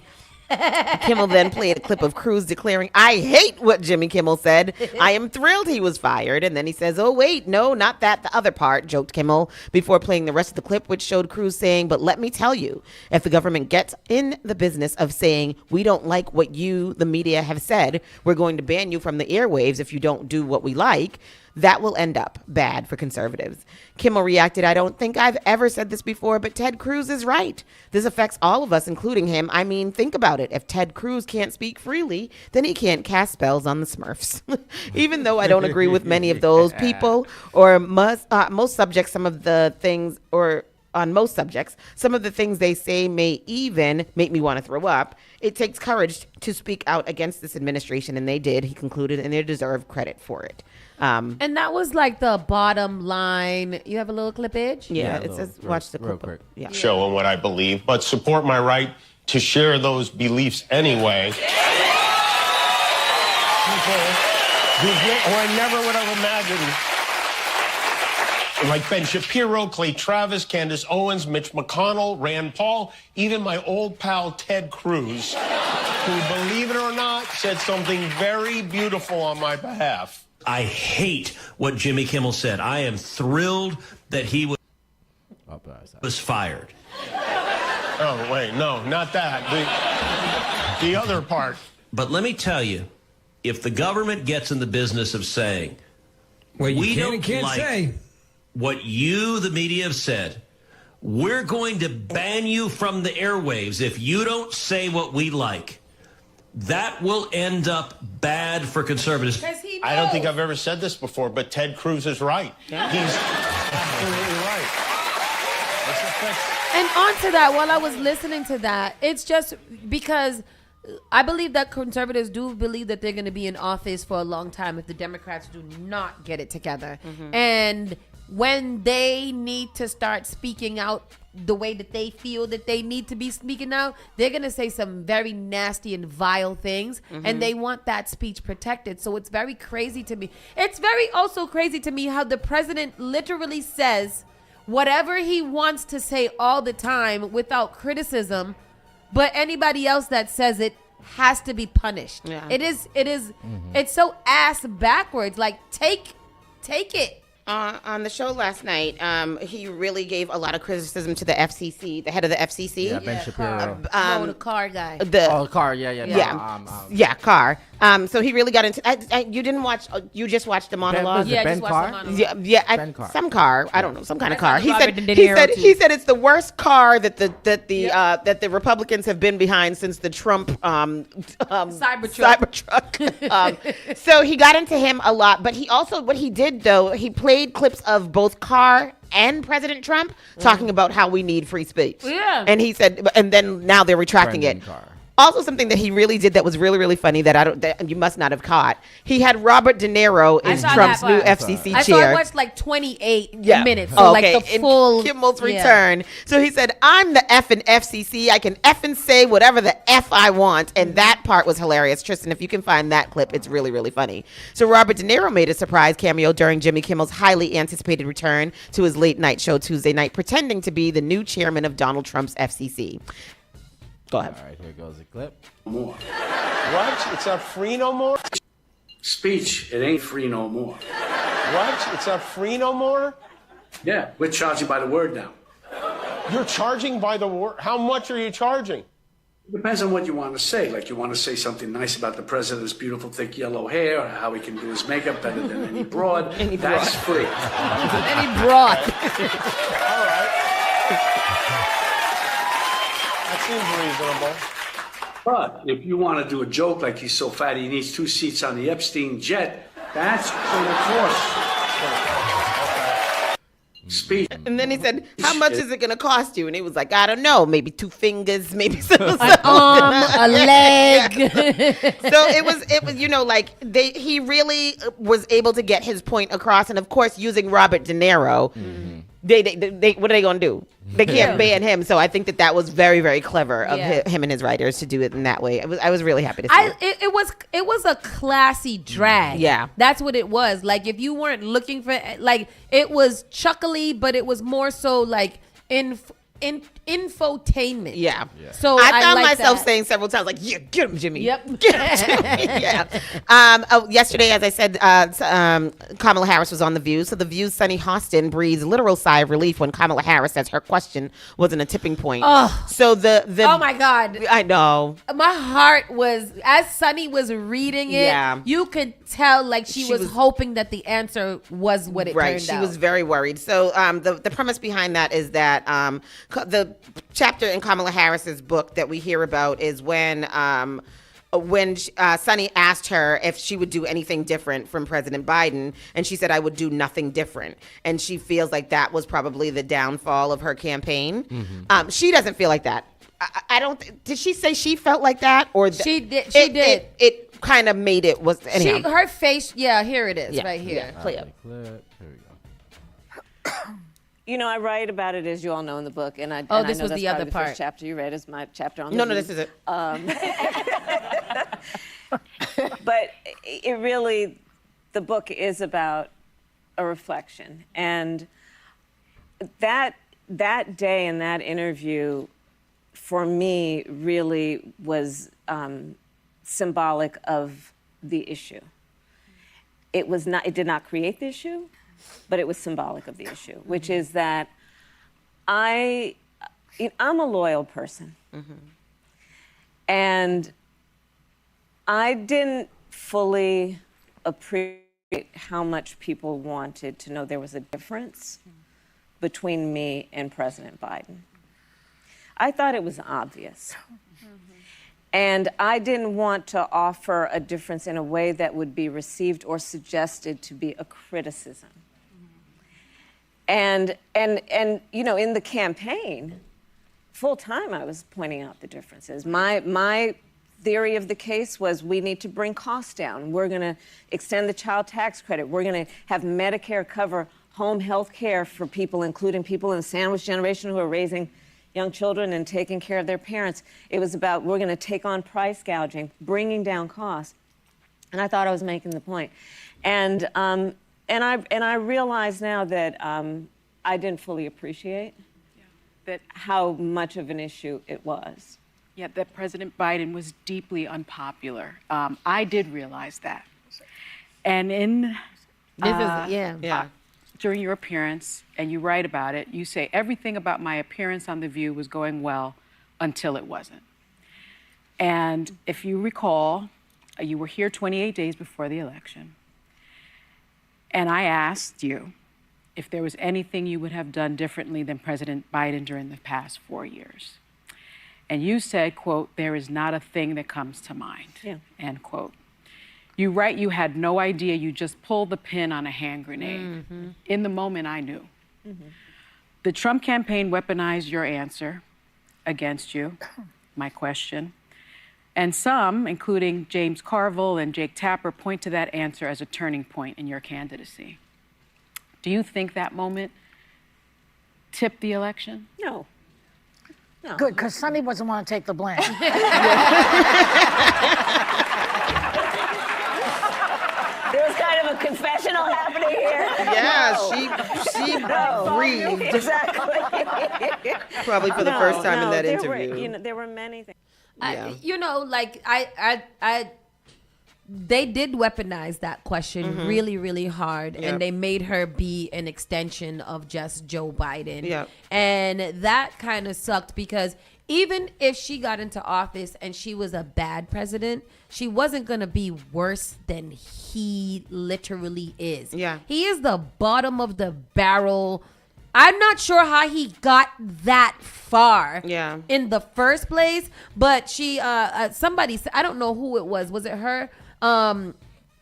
Kimmel then played a clip of Cruz declaring, "I hate what Jimmy Kimmel said. I am thrilled he was fired." And then he says, "Oh, wait, no, not that, the other part," joked Kimmel before playing the rest of the clip, which showed Cruz saying, "But let me tell you, if the government gets in the business of saying, we don't like what you, the media, have said, we're going to ban you from the airwaves if you don't do what we like, that will end up bad for conservatives." Kimmel reacted, "I don't think I've ever said this before, but Ted Cruz is right. This affects all of us, including him. I mean, think about it. If Ted Cruz can't speak freely, then he can't cast spells on the Smurfs." Even though I don't agree with many of those people or most subjects, some of the things they say may even make me want to throw up. It takes courage to speak out against this administration, and they did, he concluded, and they deserve credit for it. And that was like the bottom line. You have a little clippage? Yeah, it says, watch the clip. Yeah. Show and what I believe, but support my right to share those beliefs anyway. People who I never would have imagined, like Ben Shapiro, Clay Travis, Candace Owens, Mitch McConnell, Rand Paul, even my old pal Ted Cruz, who, believe it or not, said something very beautiful on my behalf. I hate what Jimmy Kimmel said. I am thrilled that he was fired. Oh, wait, no, not that. The other part. But let me tell you, if the government gets in the business of saying, Well, we can don't and can't like say. what you, the media, have said, we're going to ban you from the airwaves if you don't say what we like. That will end up bad for conservatives. I don't think I've ever said this before, but Ted Cruz is right. Yeah. He's absolutely right. That's a fix. And on to that, while I was listening to that, it's just because I believe that conservatives do believe that they're going to be in office for a long time if the Democrats do not get it together. And when they need to start speaking out the way that they feel that they need to be speaking out, they're going to say some very nasty and vile things, and they want that speech protected. So it's very crazy to me. It's very also crazy to me how the president literally says whatever he wants to say all the time without criticism, but anybody else that says it has to be punished. Yeah. It's so ass backwards. Like, take it. On the show last night, he really gave a lot of criticism to the FCC, the head of the FCC. Yeah, Ben Shapiro. No, the car guy. Carr. Yeah, Carr. So he really got into. You didn't watch. You just watched the monologue. Ben, Ben Carr. Ben Carr. Some car. I don't know. Some kind of car. He said. Niro, He said it's the worst car that the Republicans have been behind since the Trump Cybertruck. So he got into him a lot, but he also what he did though he played clips of both Carr and President Trump talking about how we need free speech. Yeah. And he said, and then now they're retracting it. Also, something that he really did that was really, really funny that you must not have caught. He had Robert De Niro as Trump's new FCC I chair. saw I watched like 28 minutes. So like the full Kimmel's return. So he said, "I'm the effing FCC. I can effing say whatever the F I want." And that part was hilarious. Tristan, if you can find that clip, it's really, really funny. So Robert De Niro made a surprise cameo during Jimmy Kimmel's highly anticipated return to his late night show Tuesday night, pretending to be the new chairman of Donald Trump's FCC. Go ahead. All right, here goes the clip. More. What? It's not free no more? Speech, it ain't free no more. What? It's not free no more? Yeah, we're charging by the word now. You're charging by the word? How much are you charging? It depends on what you want to say. Like you want to say something nice about the president's beautiful thick yellow hair, or how he can do his makeup better than any broad. That's free. Any broad. All right. That seems reasonable. But if you want to do a joke like he's so fat he needs 2 seats on the Epstein jet, that's going to cost. Speech. And then he said, "How much is it going to cost you?" And he was like, "I don't know, maybe 2 fingers, maybe an arm, a leg." So it was, like he really was able to get his point across, and of course, using Robert De Niro. They what are they gonna do? They can't ban him. So I think that was very, very clever of him and his writers to do it in that way. I was really happy to see it. It was a classy drag. Yeah, that's what it was. Like if you weren't looking for it was chuckly, but it was more so like infotainment. Yeah. So I found like myself that. saying several times, like, "Yeah, get him, Jimmy. Yep. Get him, Jimmy." Yeah. Yesterday, as I said, Kamala Harris was on The View. So The View's Sunny Hostin breathes a literal sigh of relief when Kamala Harris says her question wasn't a tipping point. Oh. So the oh my God. I know. My heart was, as Sunny was reading it, you could tell like she was hoping that the answer was what it turned out. She was very worried. So the premise behind that is that the chapter in Kamala Harris's book that we hear about is when Sunny asked her if she would do anything different from President Biden, and she said, "I would do nothing different." And she feels like that was probably the downfall of her campaign. She doesn't feel like that. I don't. Did she say she felt like that, or she did? She did. It kind of made it was. Anyhow. Her face. Yeah, here it is, right here. Play it. Here we go. You know, I write about it, as you all know, in the book, and I. Oh, and this I know was that's the other the part. First chapter you read is my chapter on. No, this is it. But it really, the book is about a reflection, and that day in that interview, for me, really was symbolic of the issue. It was not. It did not create the issue, but it was symbolic of the issue, which is that I'm a loyal person. And I didn't fully appreciate how much people wanted to know there was a difference between me and President Biden. I thought it was obvious. And I didn't want to offer a difference in a way that would be received or suggested to be a criticism. And you know, in the campaign, full time I was pointing out the differences. My theory of the case was we need to bring costs down. We're going to extend the child tax credit. We're going to have Medicare cover home health care for people, including people in the sandwich generation who are raising young children and taking care of their parents. It was about we're going to take on price gouging, bringing down costs. And I thought I was making the point. And I realize now that I didn't fully appreciate that how much of an issue it was. Yeah, that President Biden was deeply unpopular. I did realize that. And in during your appearance, and you write about it, you say everything about my appearance on The View was going well until it wasn't. And if you recall, you were here 28 days before the election. And I asked you if there was anything you would have done differently than President Biden during the past 4 years. And you said, quote, "There is not a thing that comes to mind," end quote. You write you had no idea, you just pulled the pin on a hand grenade. In the moment, I knew. The Trump campaign weaponized your answer against you, my question. And some, including James Carville and Jake Tapper, point to that answer as a turning point in your candidacy. Do you think that moment tipped the election? No. No. Good, because Sonny doesn't want to take the blame. There was kind of a confessional happening here. Yeah, No. she breathed. Exactly. Probably for the first time in that there interview. Were, there were many things. You know, like they did weaponize that question really, really hard, and they made her be an extension of just Joe Biden. Yep. And that kind of sucked because even if she got into office and she was a bad president, she wasn't going to be worse than he literally is. Yeah. He is the bottom of the barrel. I'm not sure how he got that far in the first place, but she, somebody, I don't know who it was it her?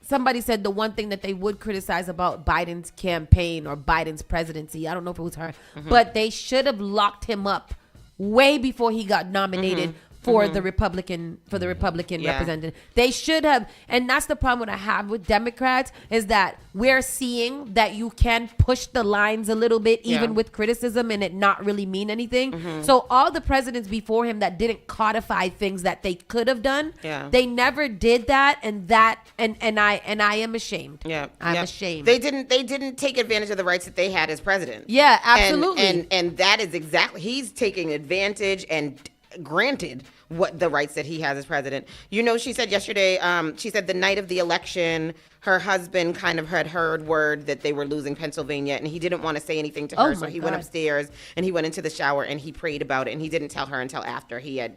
Somebody said the one thing that they would criticize about Biden's campaign or Biden's presidency, I don't know if it was her, but they should have locked him up way before he got nominated for the Republican representative. They should have, and that's the problem that I have with Democrats is that we're seeing that you can push the lines a little bit even with criticism and it not really mean anything. So all the presidents before him that didn't codify things that they could have done, they never did that, and I am ashamed. I'm ashamed. They didn't take advantage of the rights that they had as president. Yeah, absolutely. And that is exactly, he's taking advantage and granted what the rights that he has as president. You know, she said yesterday, she said the night of the election, her husband kind of had heard word that they were losing Pennsylvania, and he didn't want to say anything to her. So he went upstairs and he went into the shower and he prayed about it, and he didn't tell her until after he had,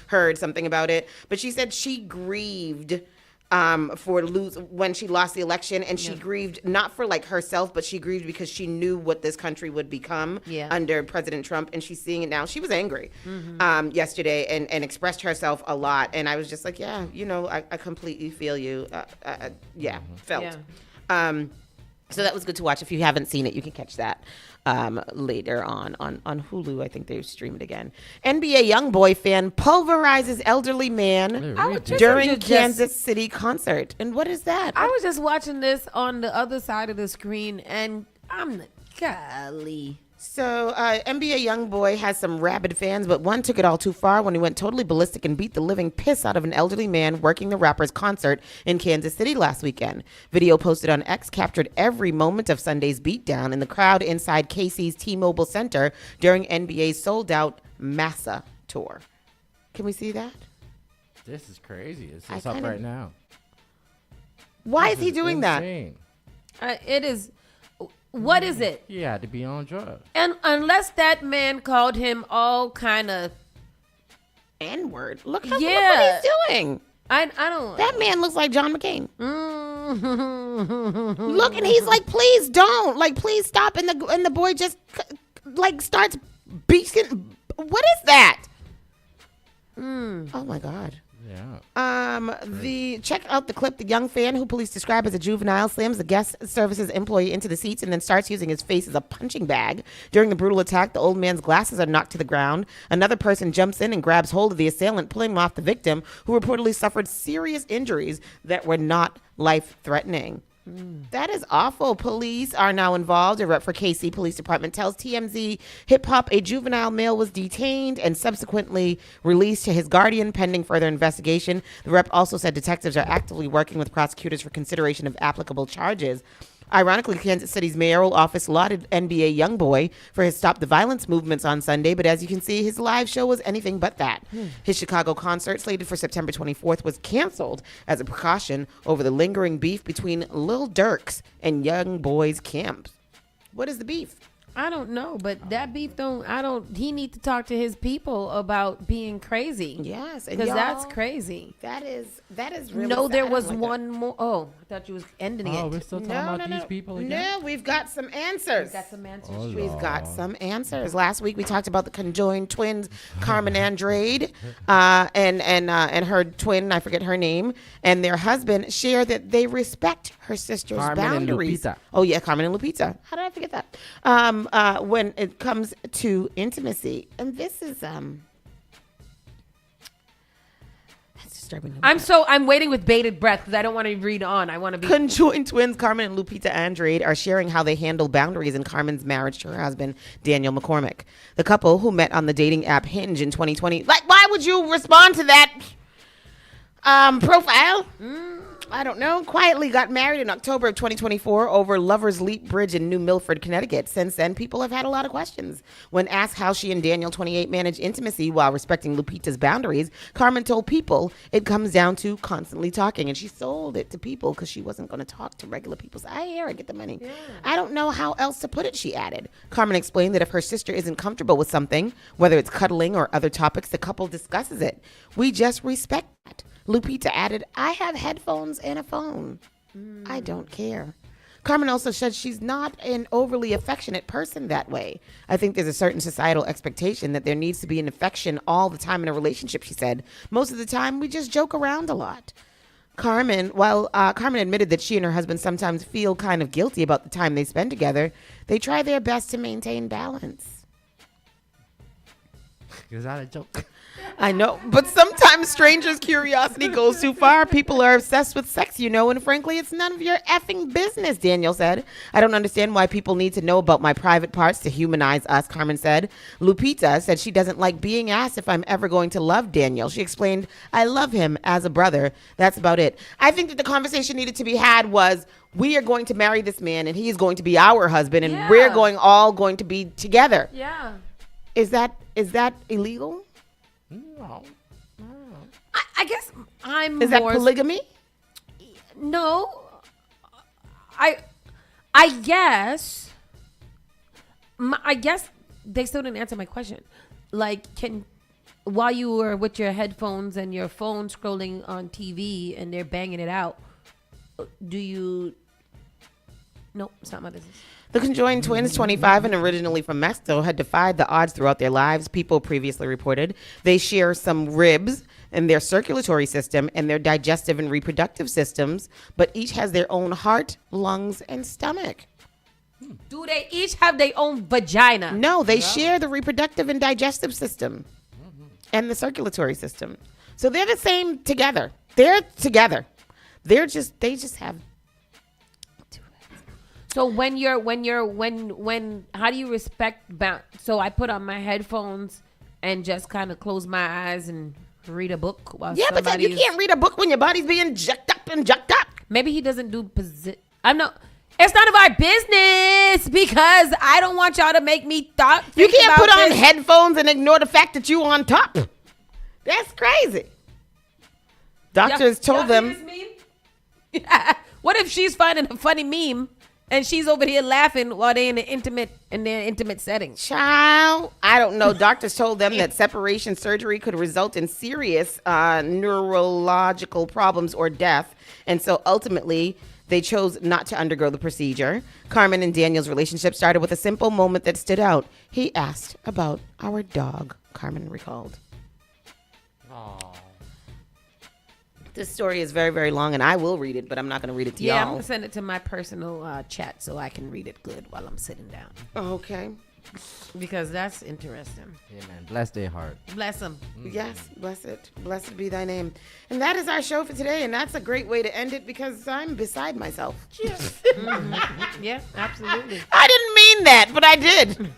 heard something about it. But she said she grieved when she lost the election, and she grieved not for like herself, but she grieved because she knew what this country would become under President Trump, and she's seeing it now. She was angry yesterday and expressed herself a lot, and I was just like, yeah, I completely feel you. Felt. So that was good to watch. If you haven't seen it, you can catch that later on Hulu. I think they stream it again. NBA YoungBoy fan pulverizes elderly man during Kansas City concert. And what is that? I was just watching this on the other side of the screen, and I'm like, golly. So NBA YoungBoy has some rabid fans, but one took it all too far when he went totally ballistic and beat the living piss out of an elderly man working the rapper's concert in Kansas City last weekend. Video posted on X captured every moment of Sunday's beatdown in the crowd inside Casey's T-Mobile Center during NBA's sold-out Massa tour. Can we see that? This is crazy. It's up right now. Why is he doing insane. That? It is... What is it? He had to be on drugs. And unless that man called him all kind of N-word. Look what he's doing. I don't. That man looks like John McCain. Look, and he's like, please don't. Like, please stop. And the boy just like starts beating. What is that? Oh my God. Yeah. Check out the clip. The young fan who police describe as a juvenile slams the guest services employee into the seats and then starts using his face as a punching bag. During the brutal attack, the old man's glasses are knocked to the ground. Another person jumps in and grabs hold of the assailant, pulling him off the victim, who reportedly suffered serious injuries that were not life-threatening. That is awful. Police are now involved. A rep for KC Police Department tells TMZ Hip Hop a juvenile male was detained and subsequently released to his guardian pending further investigation. The rep also said detectives are actively working with prosecutors for consideration of applicable charges. Ironically, Kansas City's mayoral office lauded NBA YoungBoy for his Stop the Violence movements on Sunday, but as you can see, his live show was anything but that. His Chicago concert, slated for September 24th, was canceled as a precaution over the lingering beef between Lil Durk's and YoungBoy's camps. What is the beef? I don't know, but that beef he need to talk to his people about being crazy. Yes. Because that's crazy. That is really No, sad. there I was don't like one more. Oh, I thought you was ending it. Oh, we're still talking about these people again? No, we've got some answers. We've got some answers. Oh, We've Lord. got some answers. Last week we talked about the conjoined twins, Carmen Andrade, and her twin, I forget her name, and their husband share that they respect her sister's Carmen and boundaries. Lupita. Oh yeah, Carmen and Lupita. How did I forget that? When it comes to intimacy, and this is that's disturbing. I'm waiting with bated breath because I don't want to read on. I want to be. Conjoined twins Carmen and Lupita Andrade are sharing how they handle boundaries in Carmen's marriage to her husband, Daniel McCormick. The couple, who met on the dating app Hinge in 2020. Like, why would you respond to that profile? I don't know. Quietly got married in October of 2024 over Lover's Leap Bridge in New Milford, Connecticut. Since then, people have had a lot of questions. When asked how she and Daniel, 28, manage intimacy while respecting Lupita's boundaries, Carmen told People it comes down to constantly talking. And she sold it to People because she wasn't going to talk to regular people. So I hear her, get the money. Yeah. I don't know how else to put it, she added. Carmen explained that if her sister isn't comfortable with something, whether it's cuddling or other topics, the couple discusses it. We just respect that. Lupita added, I have headphones and a phone. I don't care. Carmen also said she's not an overly affectionate person that way. I think there's a certain societal expectation that there needs to be an affection all the time in a relationship, she said. Most of the time, we just joke around a lot. Carmen admitted that she and her husband sometimes feel kind of guilty about the time they spend together, they try their best to maintain balance. Is that a joke? I know, but sometimes strangers' curiosity goes too far. People are obsessed with sex, and frankly, it's none of your effing business, Daniel said. I don't understand why people need to know about my private parts to humanize us, Carmen said. Lupita said she doesn't like being asked if I'm ever going to love Daniel. She explained, I love him as a brother. That's about it. I think that the conversation needed to be had was, we are going to marry this man, and he is going to be our husband, and we're all going to be together. Yeah. Is that illegal? No. I guess I'm. Is that polygamy? No. I guess. I guess they still didn't answer my question. Like, while you were with your headphones and your phone scrolling on TV and they're banging it out, do you? Nope, it's not my business. The conjoined twins, 25 and originally from Mexico, had defied the odds throughout their lives. People previously reported they share some ribs in their circulatory system and their digestive and reproductive systems, but each has their own heart, lungs, and stomach. Do they each have their own vagina? No, they share the reproductive and digestive system and the circulatory system. So they're the same together. They're together. They just have. So how do you respect so I put on my headphones and just kind of close my eyes and read a book while but then you can't read a book when your body's being jacked up. Maybe he doesn't do it's none of our business because I don't want y'all to make me You can't put on headphones and ignore the fact that you on top. That's crazy. Doctors told them. What if she's finding a funny meme And she's over here laughing while they're in their intimate setting. Child, I don't know. Doctors told them that separation surgery could result in serious neurological problems or death. And so ultimately, they chose not to undergo the procedure. Carmen and Daniel's relationship started with a simple moment that stood out. He asked about our dog, Carmen recalled. This story is very, very long, and I will read it, but I'm not going to read it to y'all. Yeah, I'm going to send it to my personal chat so I can read it good while I'm sitting down. Okay. Because that's interesting. Yeah, man. Bless their heart. Bless them. Yes, bless it. Blessed be thy name. And that is our show for today, and that's a great way to end it because I'm beside myself. Yeah, absolutely. I didn't mean that, but I did.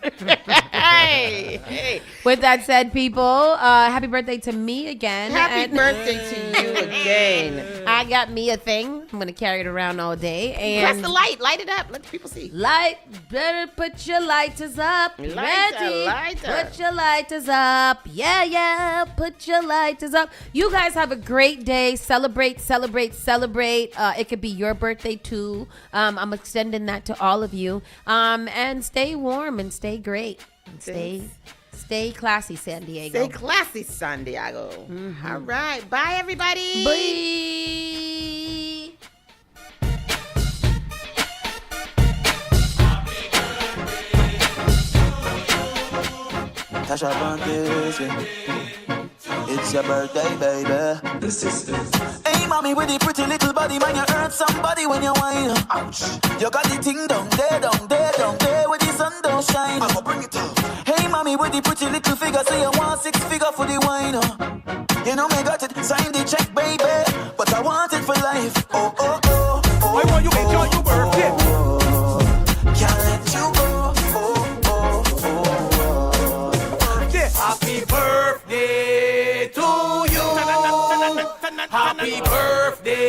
Hey. With that said, people, happy birthday to me again. Happy birthday to you again. I got me a thing. I'm going to carry it around all day. And press the light. Light it up. Let the people see. Light. Better put your lighters up. Ready. Put your lighters up. Yeah. Put your lighters up. You guys have a great day. Celebrate. It could be your birthday too. I'm extending that to all of you. And stay warm and stay great. And stay classy, San Diego. Stay classy, San Diego. Mm-hmm. All right. Bye, everybody. Bye. Tasha Banks, it's your birthday, baby. Hey, mommy, with the pretty little body, man, you hurt somebody when you whine. Ouch. You got the thing down there, where the sun don't shine. I'ma bring it up. Hey, mommy, with the pretty little figure, say you want 6 figure for the wine. You know me got it, sign the check, baby, but I want it for life. Oh. I want you to enjoy your birthday. Can't let you go. Happy birthday to you. Happy birthday